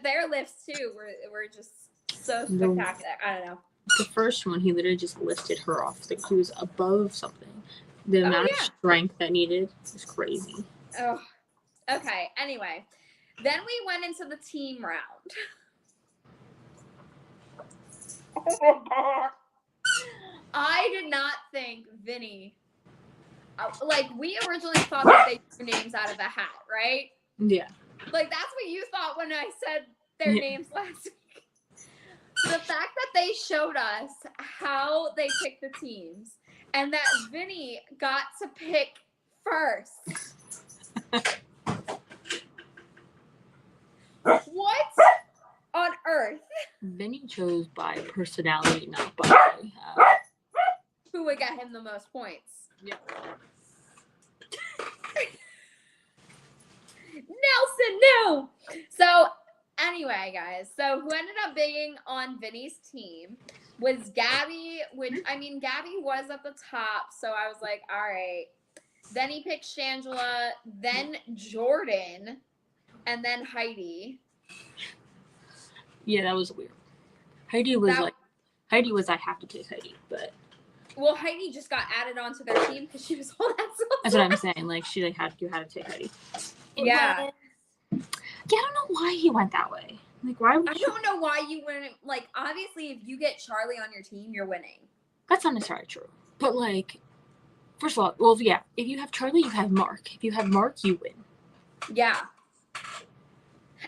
their lifts too were just so spectacular. I don't know. The first one, he literally just lifted her off. Like he was above something. The amount of strength that needed is crazy. Oh, okay. Anyway, then we went into the team round. Oh my God. I did not think Vinny. We originally thought that they threw names out of a hat, right? Yeah. Like, that's what you thought when I said their names last week. The fact that they showed us how they picked the teams and that Vinny got to pick first. What on earth? Vinny chose by personality, not by... Who would get him the most points? Yeah. Nelson, no! So, anyway, guys. So, who ended up being on Vinny's team was Gabby, Gabby was at the top, so I was like, all right. Then he picked Shangela, then Jordan, and then Heidi. Yeah, that was weird. Heidi was, I have to take Heidi, but... Well, Heidi just got added onto their team because she was on that song. That's what I'm saying. Like, you had to take Heidi. Yeah. Yeah, I don't know why he went that way. Like, why would I don't know why you wouldn't. Like, obviously, if you get Charlie on your team, you're winning. That's not necessarily true. But, like, first of all, well, yeah, if you have Charlie, you have Mark. If you have Mark, you win. Yeah.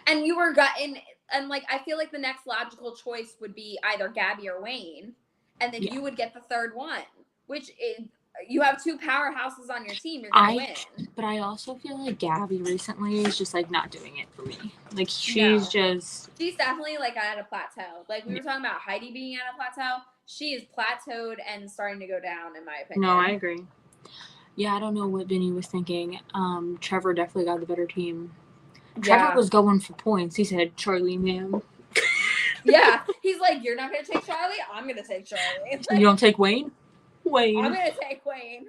And I feel like the next logical choice would be either Gabby or Wayne. And then you would get the third one, which is, you have 2 powerhouses on your team. You're going to win. But I also feel like Gabby recently is just, like, not doing it for me. Like, she's definitely, like, at a plateau. Like, we were talking about Heidi being at a plateau. She is plateaued and starting to go down, in my opinion. No, I agree. Yeah, I don't know what Vinny was thinking. Trevor definitely got the better team. Trevor was going for points. He said, Charlie, ma'am. Yeah. He's like, you're not going to take Charlie? I'm going to take Charlie. Like, you don't take Wayne? Wayne. I'm going to take Wayne.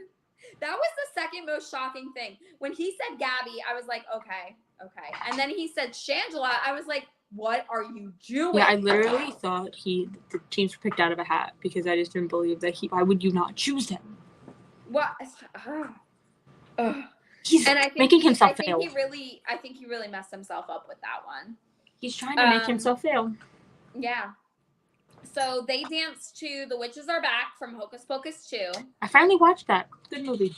That was the second most shocking thing. When he said Gabby, I was like, okay. And then he said Shangela. I was like, what are you doing? Yeah, I literally thought the teams were picked out of a hat because I just didn't believe that why would you not choose him? What? He's making himself fail. I think he really messed himself up with that one. He's trying to make himself fail. Yeah. So they danced to The Witches Are Back from Hocus Pocus 2. I finally watched that. Good movie.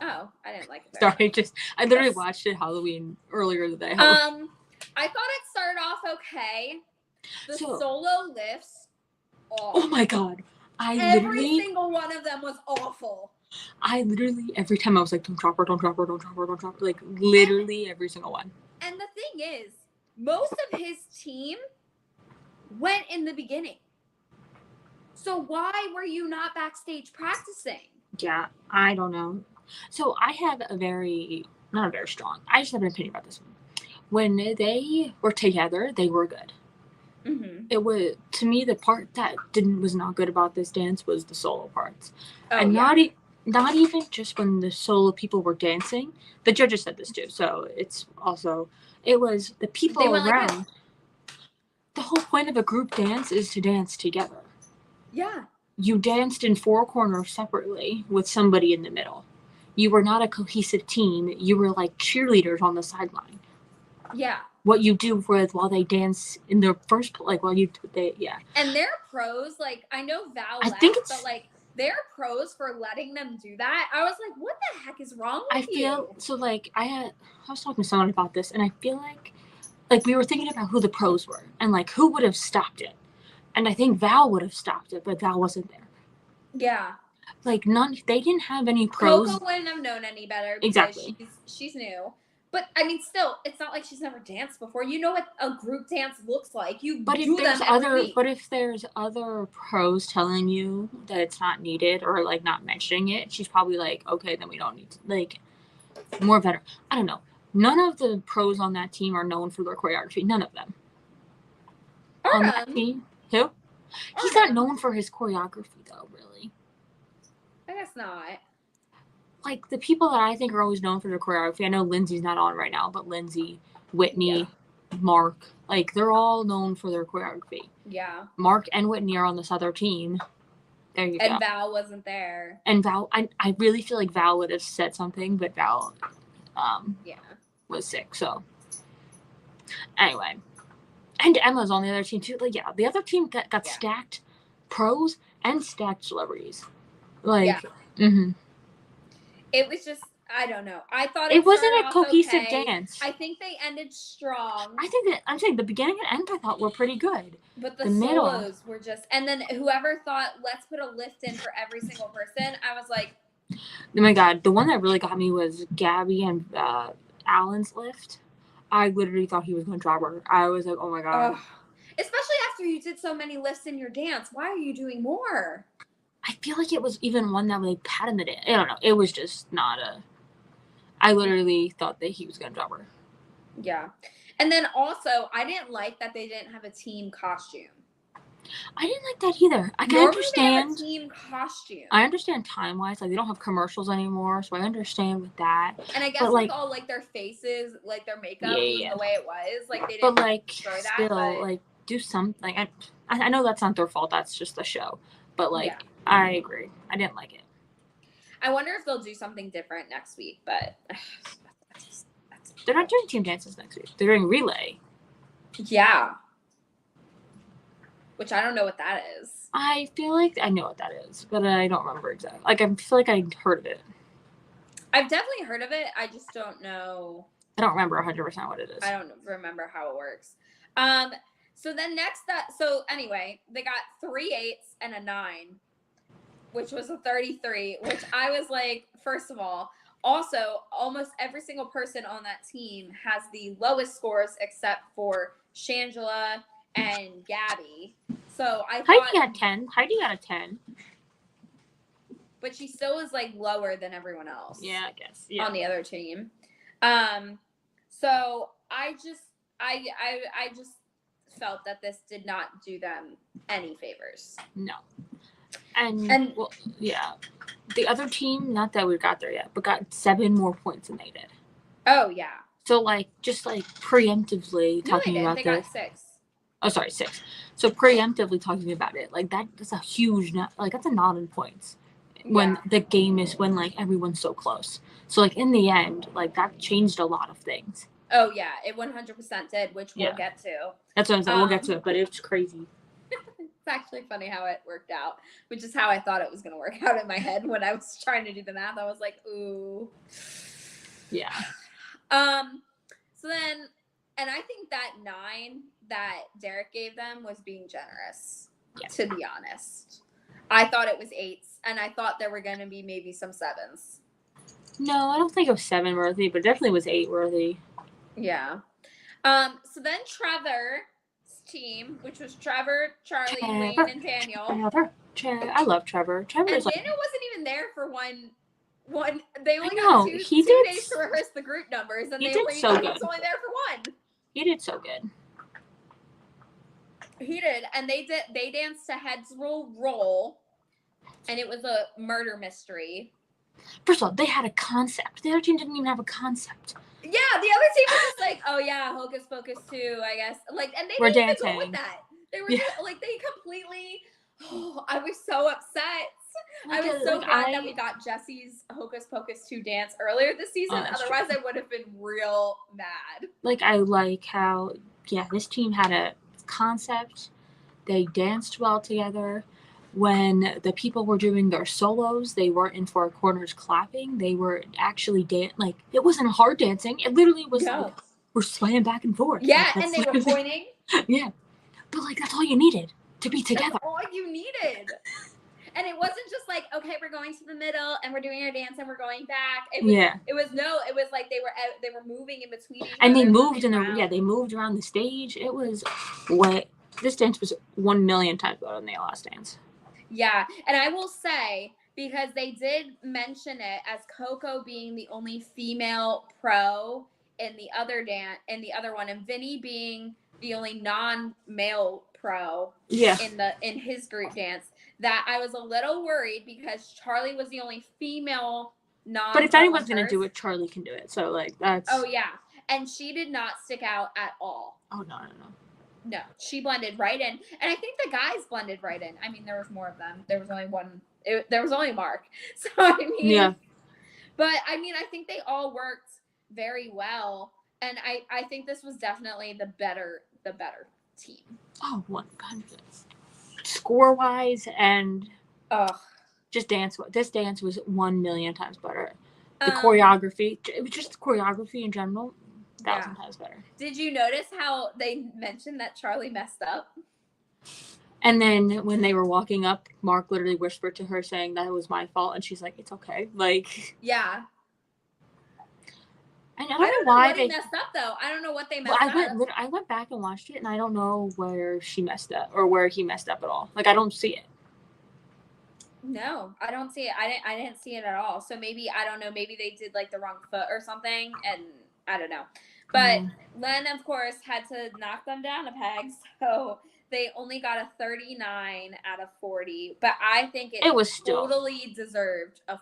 Oh, I didn't like it. Sorry, I literally watched it Halloween earlier today. I thought it started off okay. The solo lifts. Oh my god. Every single one of them was awful. I literally, every time I was like, don't drop her. Like, literally every single one. And the thing is, most of his team went in the beginning. So why were you not backstage practicing? Yeah, I don't know. So I have not a very strong, I just have an opinion about this one. When they were together, they were good. Mm-hmm. It was, to me, the part that was not good about this dance was the solo parts. Not even just when the solo people were dancing. The judges said this too, so it was the people around. Like, the whole point of a group dance is to dance together. Yeah. You danced in four corners separately with somebody in the middle. You were not a cohesive team. You were like cheerleaders on the sideline. Yeah. What you do while they dance in their first, like And they're pros. Like, I know Val left, but like they're pros for letting them do that. I was like, what the heck is wrong with you? I feel so like I was talking to someone about this, and I feel like we were thinking about who the pros were and like who would have stopped it. And I think Val would have stopped it, but Val wasn't there. Yeah. Like they didn't have any pros. Coco wouldn't have known any better because exactly. She's new. But I mean, still, it's not like she's never danced before. You know what a group dance looks like. But if there's other pros telling you that it's not needed or like not mentioning it, she's probably like, okay, then we don't need to, like, more veteran. I don't know. None of the pros on that team are known for their choreography. None of them. On that team, who? He's not known for his choreography though, really. I guess not. Like, the people that I think are always known for their choreography, I know Lindsay's not on right now, but Lindsay, Whitney, Mark, like, they're all known for their choreography. Yeah. Mark and Whitney are on this other team. There you go. And Val wasn't there. And Val, I really feel like Val would have said something, but Val was sick, so. Anyway. And Emma's on the other team, too. Like, yeah, the other team got stacked pros and stacked celebrities. Like, It was just, I don't know. I thought it wasn't a cohesive dance. I think they ended strong. I'm saying the beginning and end I thought were pretty good. But the solos were just, and then whoever thought, let's put a lift in for every single person, I was like. Oh my God. The one that really got me was Gabby and Alan's lift. I literally thought he was going to drop her. I was like, oh my God. Especially after you did so many lifts in your dance. Why are you doing more? I feel like it was even one that they pat in the dance. I don't know. It was just not I literally thought that he was going to drop her. Yeah. And then also, I didn't like that they didn't have a team costume. I didn't like that either. I can understand. They have a team costume. I understand time-wise. Like, they don't have commercials anymore, so I understand with that. And I guess with all, like, their faces, like, their makeup, the way it was, like, they didn't destroy that. Still, like, do something. Like, I know that's not their fault. That's just the show. But, like, I agree. I didn't like it. I wonder if they'll do something different next week, but they're not doing team dances next week. They're doing relay. Yeah. Which I don't know what that is. I feel like I know what that is, but I don't remember exactly. Like, I feel like I heard of it. I've definitely heard of it. I just don't know. I don't remember 100% what it is. I don't remember how it works. So then anyway, they got 3 8s and a 9, which was a 33, which I was like, first of all, also almost every single person on that team has the lowest scores except for Shangela and Gabby. So I thought Heidi got 10. Heidi got a 10. But she still is like lower than everyone else. Yeah, I guess. Yeah. On the other team. So I just felt that this did not do them any favors. No. And well, yeah, the other team, not that we got there yet, but got 7 more points than they did. Oh yeah. So just preemptively talking about They this. got 6. Oh, sorry, 6. So preemptively talking about it, that's a huge, that's a lot in points when the game is when everyone's so close. So in the end, that changed a lot of things. Oh yeah, it 100% did, which we'll get to. That's what I'm saying. We'll get to it, but it's crazy. It's actually funny how it worked out, which is how I thought it was going to work out in my head when I was trying to do the math. I was like, ooh. Yeah. So then, and I think that 9 that Derek gave them was being generous, to be honest. I thought it was 8s, and I thought there were going to be maybe some 7s. No, I don't think it was 7 worthy, but definitely was 8 worthy. Yeah. So then Trevor's team, which was Trevor, Charlie, Wayne, and Daniel. I love Trevor. And Daniel wasn't even there for one. They only got 2 days to rehearse the group numbers, and he was only there for 1. He did so good. He did, and they danced to Heads Will Roll, and it was a murder mystery. First of all, they had a concept. The other team didn't even have a concept. Yeah, the other team was just like, oh yeah, Hocus Pocus 2, I guess. And they didn't even go with that. They were just, they completely. Oh, I was so upset. I was so glad that we got Jesse's Hocus Pocus 2 dance earlier this season. Otherwise, I would have been real mad. I like how this team had a concept. They danced well together. When the people were doing their solos, they weren't in 4 corners clapping. They were actually it wasn't hard dancing. It literally was we're swaying back and forth. Yeah, and they were pointing. Yeah, but that's all you needed to be together. That's all you needed. And it wasn't just okay, we're going to the middle and we're doing our dance and we're going back. It was they were moving in between each other. And they moved they moved around the stage. It was this dance was 1,000,000 times better than the last dance. Yeah, and I will say, because they did mention it as Coco being the only female pro in the other one, and Vinny being the only non-male pro in his group dance, that I was a little worried because Charlie was the only female non. But if anyone's gonna do it, Charlie can do it. So that's. Oh yeah, and she did not stick out at all. Oh no. No, she blended right in. And I think the guys blended right in. I mean, there was more of them. There was only one. There was only Mark. So, I mean. Yeah. But, I mean, I think they all worked very well. And I think this was definitely the better team. Oh, 100. Score-wise and just dance. This dance was 1,000,000 times better. The choreography. It was just choreography in general. 1,000 times better. Did you notice how they mentioned that Charlie messed up? And then when they were walking up, Mark literally whispered to her saying that it was my fault, and she's like, "It's okay." Yeah. And I don't know why they messed up though. I don't know what they messed up. I went back and watched it, and I don't know where she messed up or where he messed up at all. I don't see it. No, I don't see it. I didn't see it at all. So maybe I don't know. Maybe they did the wrong foot or something, and I don't know. But Len, of course, had to knock them down a peg, so they only got a 39 out of 40. But I think it was totally deserved a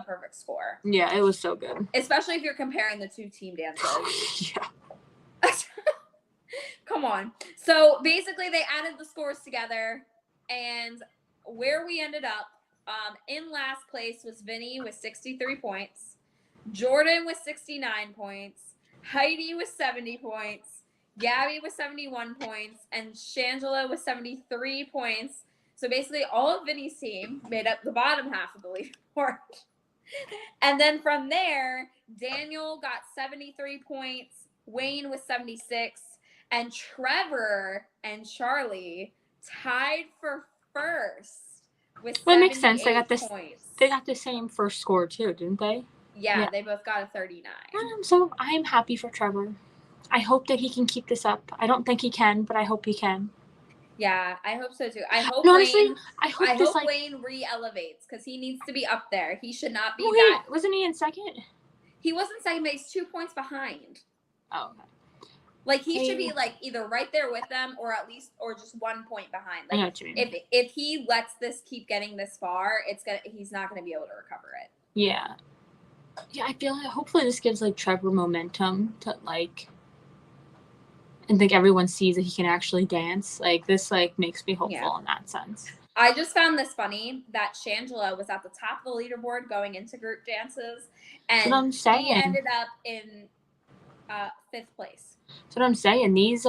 perfect score. Yeah, it was so good. Especially if you're comparing the 2 team dances. Yeah. Come on. So basically, they added the scores together, and where we ended up in last place was Vinny with 63 points, Jordan with 69 points. Heidi was 70 points, Gabby was 71 points, and Shangela was 73 points. So basically all of Vinny's team made up the bottom half of the leaderboard. And then from there, Daniel got 73 points, Wayne was 76, and Trevor and Charlie tied for first with 78 it makes sense. Points. They got the same first score too, didn't they? Yeah, they both got a 39. So I am happy for Trevor. I hope that he can keep this up. I don't think he can, but I hope he can. Yeah, I hope so too. I hope Wayne re-elevates because he needs to be up there. He should not be Wasn't he in second? He wasn't second, but he's 2 points behind. Oh, okay. Like, he should be, like, either right there with them or at least, or just 1 point behind. I know Like, what you mean. if he lets this keep getting this far, he's not gonna be able to recover it. Yeah. Yeah, I feel like hopefully this gives, like, Trevor momentum to, like, and think everyone sees that he can actually dance. Like, this, like, makes me hopeful in that sense. I just found this funny that Shangela was at the top of the leaderboard going into group dances, That's what I'm and saying. she ended up in 5th place. That's what I'm saying. These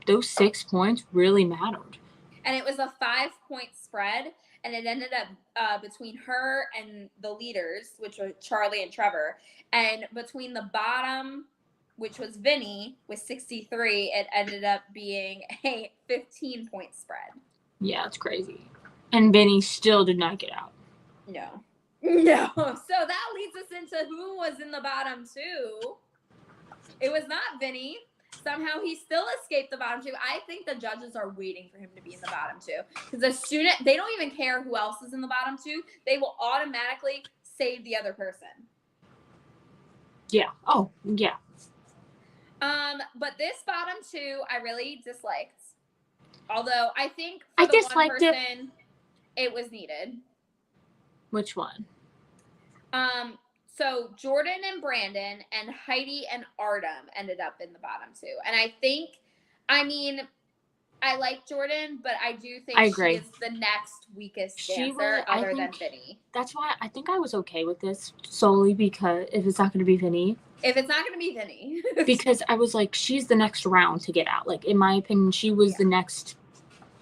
those 6 points really mattered. And it was a 5-point spread, and it ended up between her and the leaders, which were Charlie and Trevor, and between the bottom, which was Vinny with 63, it ended up being a 15-point spread. Yeah, it's crazy. And Vinny still did not get out. No. So that leads us into who was in the bottom 2. It was not Vinny. Somehow he still escaped the bottom 2. I think the judges are waiting for him to be in the bottom 2. Because they don't even care who else is in the bottom 2. They will automatically save the other person. Yeah. Oh, yeah. But this bottom 2, I really disliked. Although I think for I the disliked one person, it was needed. Which one? So Jordan and Brandon and Heidi and Artem ended up in the bottom 2. And I think, I mean, I like Jordan, but I do think she is the next weakest dancer other than Vinny. That's why I think I was okay with this, solely because if it's not going to be Vinny. If it's not going to be Vinny. Because I was like, she's the next round to get out. Like, in my opinion, she was the next,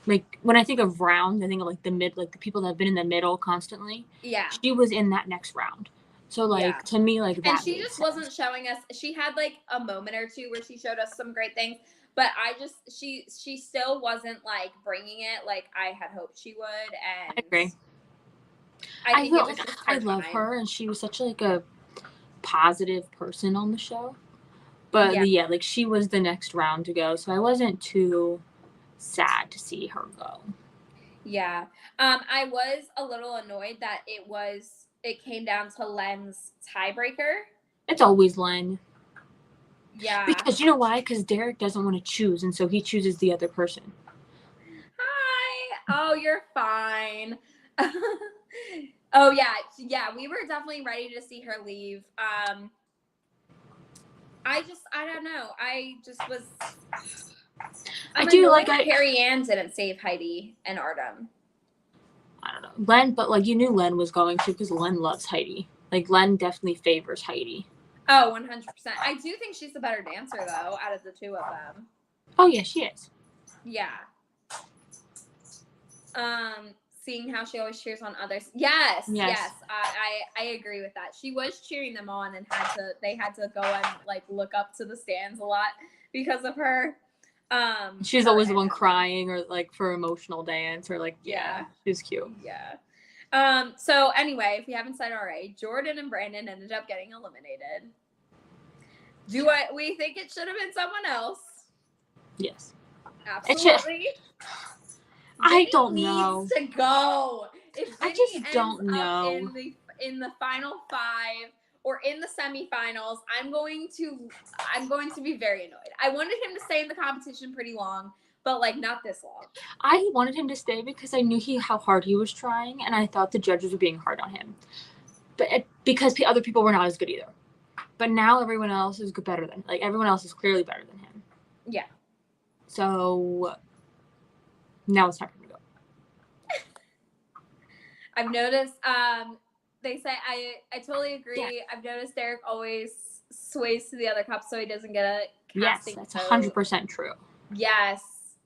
like, when I think of round, I think of, like, the mid, like, the people that have been in the middle constantly. Yeah. She was in that next round. So, like, to me, like, that. And she just wasn't showing us. She had, like, a moment or two where she showed us some great things. But she still wasn't, like, bringing it like I had hoped she would. And I agree. I think it was just I love her, and she was such, like, a positive person on the show. But, yeah, like, she was the next round to go. So I wasn't too sad to see her go. Yeah. I was a little annoyed that it came down to Len's tiebreaker. It's always Len. Yeah. Because you know why? Because Derek doesn't want to choose, and so he chooses the other person. Hi. Oh, you're fine. Oh, yeah. Yeah, we were definitely ready to see her leave. I don't know. I just was... I do like Carrie Ann didn't save Heidi and Artem. I don't know. Len, but, like, you knew Len was going to because Len loves Heidi. Like, Len definitely favors Heidi. Oh, 100%. I do think she's the better dancer, though, out of the two of them. Oh, yeah, she is. Yeah. Seeing how she always cheers on others. Yes. I agree with that. She was cheering them on and they had to go and, like, look up to the stands a lot because of her. She's always the one crying or, like, for emotional dance or, like, she's cute. Yeah. So anyway, if you haven't said already, Jordan and Brandon ended up getting eliminated. We think it should have been someone else? Yes. Absolutely. I don't know. Needs to go. If I just don't know. In the final 5 or in the semifinals, I'm going to be very annoyed. I wanted him to stay in the competition pretty long, but, like, not this long. I wanted him to stay because I knew how hard he was trying, and I thought the judges were being hard on him. But because other people were not as good either. But now everyone else is better than, like, everyone else is clearly better than him. Yeah. So now it's time for him to go. I've noticed. They say I totally agree. Yeah. I've noticed Derek always sways to the other cup so he doesn't get a casting vote. That's 100% true. Yes,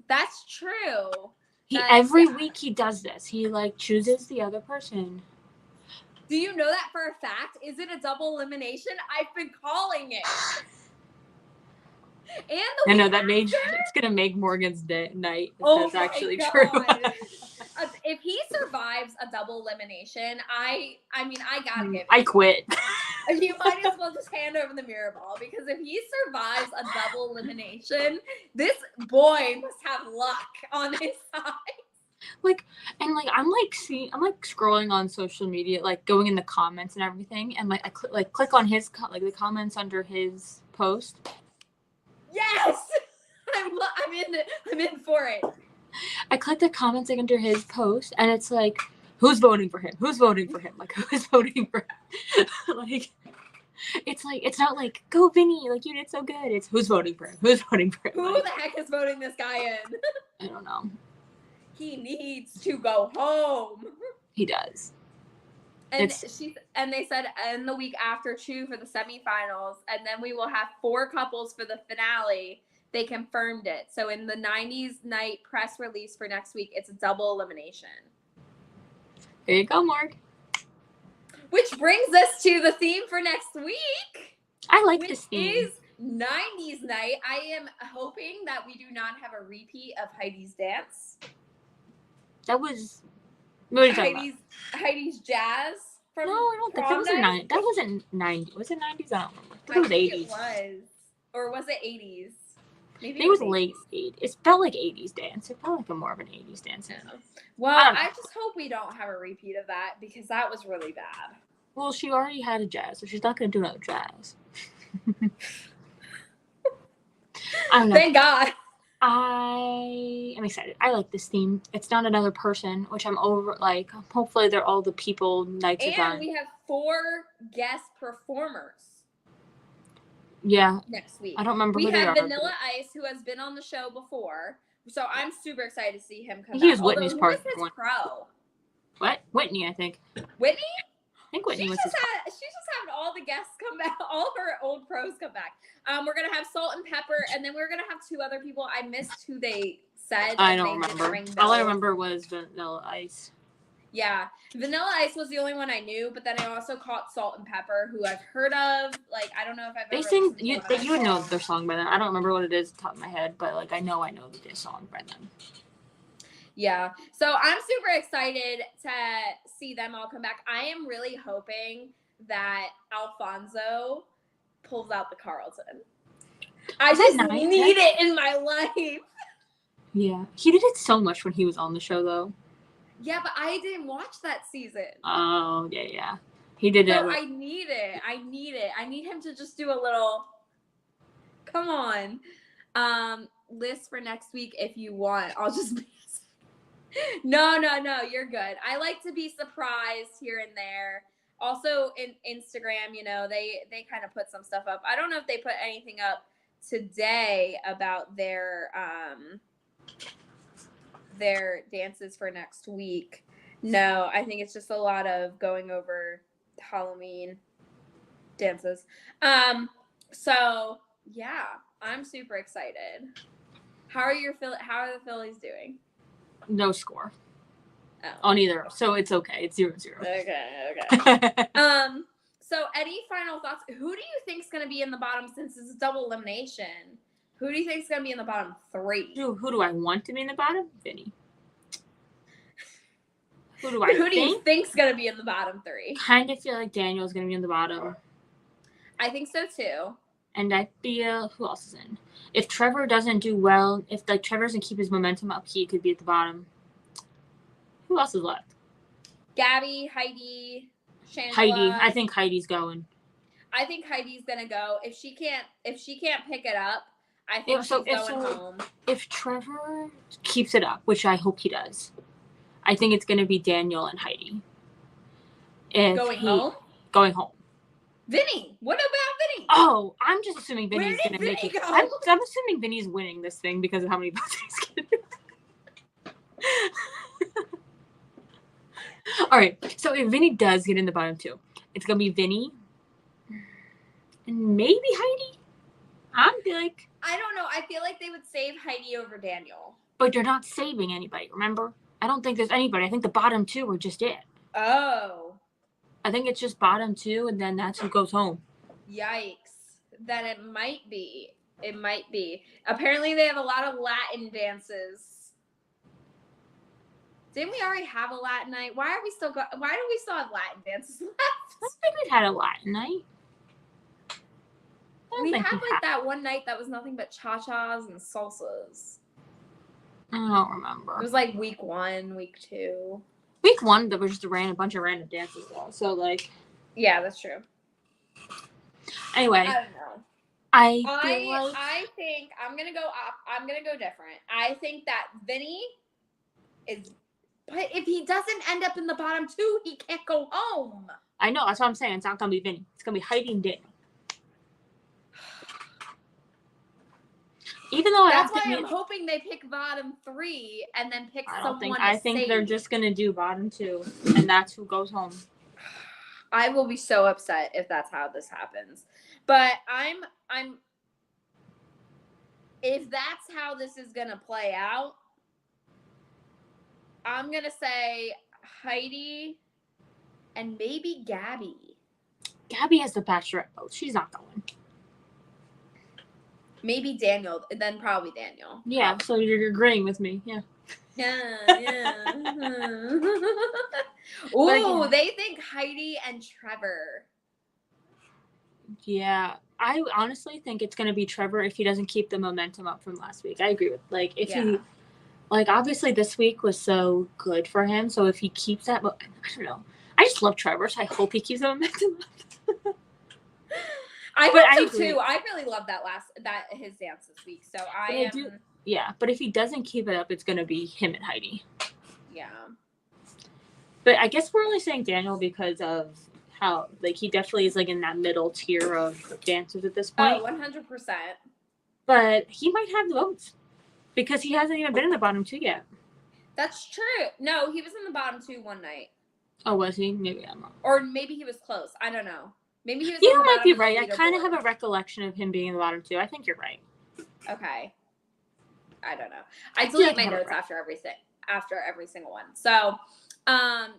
that's true. Every week he does this. He, like, chooses the other person. Do you know that for a fact? Is it a double elimination? I've been calling it. And it's gonna make Morgan's night. That's actually true. If he survives a double elimination, I gotta give. I quit. You might as well just hand over the mirror ball, because if he survives a double elimination, this boy must have luck on his side. I'm scrolling on social media, like, going in the comments and everything, and, like, I click on his the comments under his post. Yes. I'm in for it. I clicked the comments like under his post, and it's like, who's voting for him? Who's voting for him? Like, who's voting for him? Like, it's like, it's not like, go Vinny, like you did so good. It's who's voting for him? Who's voting for him? Who Like, the heck is voting this guy in? I don't know. He needs to go home. He does. And they said in the week after 2 for the semifinals, and then we will have 4 couples for the finale. They confirmed it. So in the 90s night press release for next week, it's a double elimination. There you go, Mark. Which brings us to the theme for next week. I like this theme. Which is 90s night. I am hoping that we do not have a repeat of Heidi's dance. That was... What are you talking about? Heidi's jazz from No, I don't think that wasn't 90s. That wasn't 90s. Was it 90s? I don't remember. I think it was 80s. It was. Or was it 80s? Maybe it was late 80s. It felt like 80s dance. It felt like more of an 80s dance. Yeah. Well, I just hope we don't have a repeat of that because that was really bad. Well, she already had a jazz, so she's not going to do another jazz. I don't know. Thank God. I am excited. I like this theme. It's not another person, which I'm over. Like, hopefully they're all the people nights are done. And we have 4 guest performers. Yeah. Next week. I don't remember who they are. We have Vanilla Ice, who has been on the show before. So I'm super excited to see him come back. He was Whitney's part. Who was his pro? What? Whitney, I think. Whitney? I think Whitney was his She's just having all the guests come back, all her old pros come back. We're going to have Salt and Pepper, and then we're going to have 2 other people. I missed who they said. I don't remember. All I remember was Vanilla Ice. Yeah. Vanilla Ice was the only one I knew, but then I also caught Salt and Pepper, who I've heard of. Like, I don't know if I've ever... They sing... You would know their song by then. I don't remember what it is off the top of my head, but, like, I know the song by then. Yeah. So I'm super excited to see them all come back. I am really hoping that Alfonso pulls out the Carlton. I just need it in my life. Yeah. He did it so much when he was on the show, though. Yeah, but I didn't watch that season. Oh, yeah. He did it. So I need it. I need him to just do a little, come on. List for next week if you want. I'll just be... No, you're good. I like to be surprised here and there. Also in Instagram, they kind of put some stuff up. I don't know if they put anything up today about their dances for next week. No, I think it's just a lot of going over Halloween dances. So yeah, I'm super excited. How are the Phillies doing? No score on either, so it's okay. It's 0-0. Okay. So any final thoughts? Who do you think is going to be in the bottom since it's a double elimination? Who do you think is going to be in the bottom 3? Who do I want to be in the bottom? Vinny. Who do you think is going to be in the bottom 3? Kind of feel like Daniel's going to be in the bottom. I think so too. And I feel who else is in? If Trevor doesn't do well, if Trevor doesn't keep his momentum up, he could be at the bottom. Who else is left? Gabby, Heidi, Shangela. Heidi. I think Heidi's going. I think Heidi's gonna go. If she can't pick it up, I think she's going home. If Trevor keeps it up, which I hope he does, I think it's gonna be Daniel and Heidi. Home? Going home. Vinny, what about Vinny? Oh, I'm just assuming Vinny's going to make it. Go? I'm assuming Vinny's winning this thing because of how many votes he's getting. All right, so if Vinny does get in the bottom 2, it's going to be Vinny and maybe Heidi. I don't know. I feel like they would save Heidi over Daniel. But you're not saving anybody, remember? I don't think there's anybody. I think the bottom 2 are just it. Oh. I think it's just bottom 2, and then that's who goes home. Yikes. Then it might be. Apparently they have a lot of Latin dances. Didn't we already have a Latin night? Why do we still have Latin dances left? I don't think we've had a Latin night. We had that one night that was nothing but cha-chas and salsas. I don't remember. It was like week 1, week 2. Week 1, there was just a bunch of random dances, though. So, yeah, that's true. Anyway, I don't know. I feel like I think I'm gonna go up. I'm gonna go different. I think that Vinny is, but if he doesn't end up in the bottom 2, he can't go home. I know, that's what I'm saying. It's not gonna be Vinny. It's gonna be Heidi and Daniel. Even though that's why I'm hoping they pick bottom 3 and then pick someone. I think they're just gonna do bottom 2, and that's who goes home. I will be so upset if that's how this happens. But I'm if that's how this is gonna play out, I'm gonna say Heidi and maybe Gabby. Gabby has the bachelorette vote. She's not going. Maybe Daniel, then probably Daniel. Yeah, so you're agreeing with me. Yeah. Yeah. Ooh, they think Heidi and Trevor. Yeah, I honestly think it's gonna be Trevor if he doesn't keep the momentum up from last week. I agree with he, obviously this week was so good for him. So if he keeps that, I don't know. I just love Trevor, so I hope he keeps the momentum up. I hope so too. I really love his dance this week. So Yeah, but if he doesn't keep it up, it's gonna be him and Heidi. Yeah. But I guess we're only saying Daniel because of how he definitely is in that middle tier of dancers at this point. Oh, 100%. But he might have the votes because he hasn't even been in the bottom 2 yet. That's true. No, he was in the bottom 2 one night. Oh, was he? Maybe I'm wrong. Or maybe he was close. I don't know. Maybe he was. You might be right. I kind of have a recollection of him being in the bottom 2. I think you're right. Okay. I don't know. I delete my notes after every single one. So, I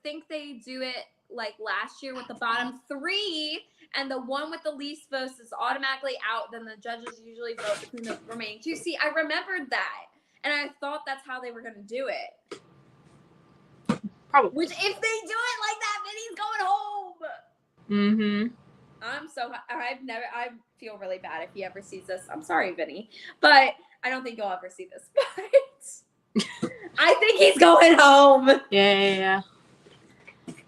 think they do it like last year with the bottom 3, and the one with the least votes is automatically out. Then the judges usually vote between the remaining 2. See, I remembered that, and I thought that's how they were going to do it. Probably. Which, if they do it like that, Vinny's going home. Mm-hmm. I feel really bad if he ever sees this. I'm sorry, Vinny, but I don't think he'll ever see this. But I think he's going home. Yeah.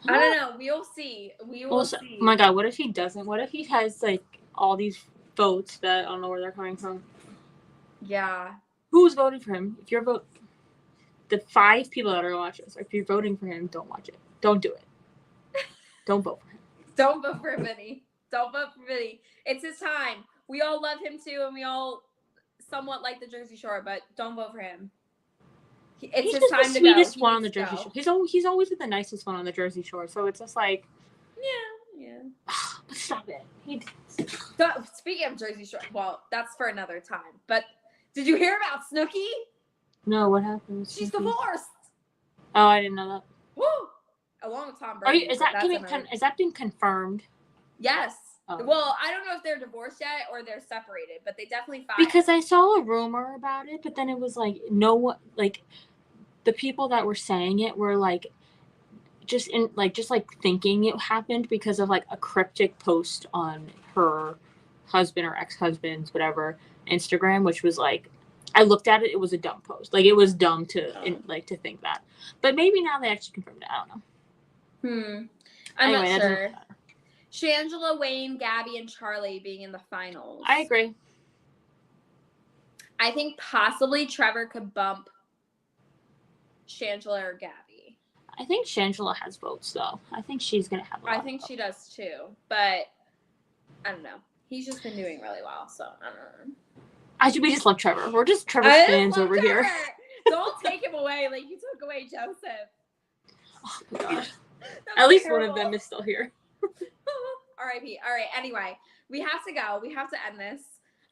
I don't know. We'll see. We will see. Oh my God, what if he doesn't? What if he has all these votes that I don't know where they're coming from? Yeah. Who's voting for him? If you're the 5 people that are going to watch this, if you're voting for him, don't watch it. Don't do it. Don't vote for him. Don't vote for Vinny. Don't vote for Vinny. It's his time. We all love him too, and we all somewhat like the Jersey Shore, but don't vote for him. It's his time to go. He's the sweetest one on the Jersey Shore. He's always the nicest one on the Jersey Shore, so it's just like... Yeah. But stop it. Speaking of Jersey Shore, well, that's for another time, but did you hear about Snooki? No, what happened? She's divorced. Oh, I didn't know that. Woo! Along with Tom Brady. Is that been confirmed? Yes. Oh. Well, I don't know if they're divorced yet or they're separated, but they definitely filed. Because I saw a rumor about it, but then it was no one, the people that were saying it were just thinking it happened because of a cryptic post on her husband or ex-husband's whatever Instagram, which was I looked at it. It was a dumb post. It was dumb to to think that. But maybe now they actually confirmed it. I don't know. I'm not sure. Shangela, Wayne, Gabby, and Charlie being in the finals. I agree. I think possibly Trevor could bump Shangela or Gabby. I think Shangela has votes, though. I think she's going to have a lot I think she does, too. But, I don't know. He's just been doing really well, so I don't know. We just love Trevor. We're just Trevor fans over here. Don't take him away like you took away Joseph. Oh, my God. At least one of them is still here. R.I.P. All right. Anyway, we have to go. We have to end this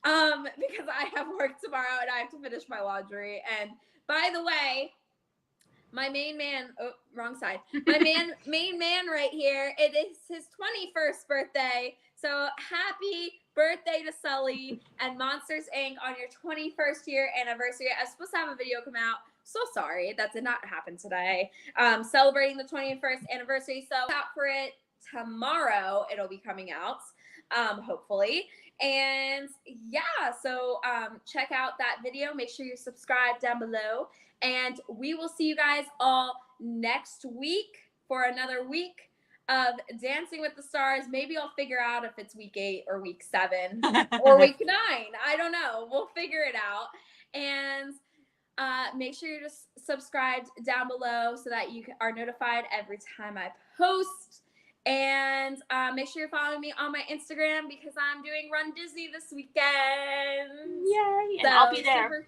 because I have work tomorrow and I have to finish my laundry. And by the way, my main man, wrong side. My main man right here. It is his 21st birthday. So happy birthday to Sully and Monsters Inc. on your 21st year anniversary. I was supposed to have a video come out. So sorry that did not happen today. Celebrating the 21st anniversary. So out for it tomorrow. It'll be coming out, hopefully. And yeah, so check out that video. Make sure you subscribe down below. And we will see you guys all next week for another week of Dancing with the Stars. Maybe I'll figure out if it's week 8 or week 7 or week 9. I don't know. We'll figure it out. And make sure you're just subscribed down below so that you are notified every time I post. And make sure you're following me on my Instagram because I'm doing Run Disney this weekend. Yay! And So, I'll be there.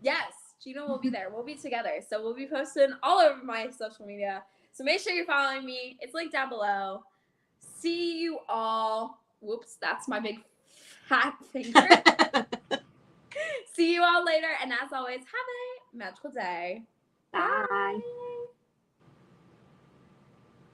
Yes, Gina will be there. We'll be together. So we'll be posting all over my social media. So make sure you're following me. It's linked down below. See you all. Whoops, that's my big fat finger. See you all later. And as always, have a magical day. Bye. Bye.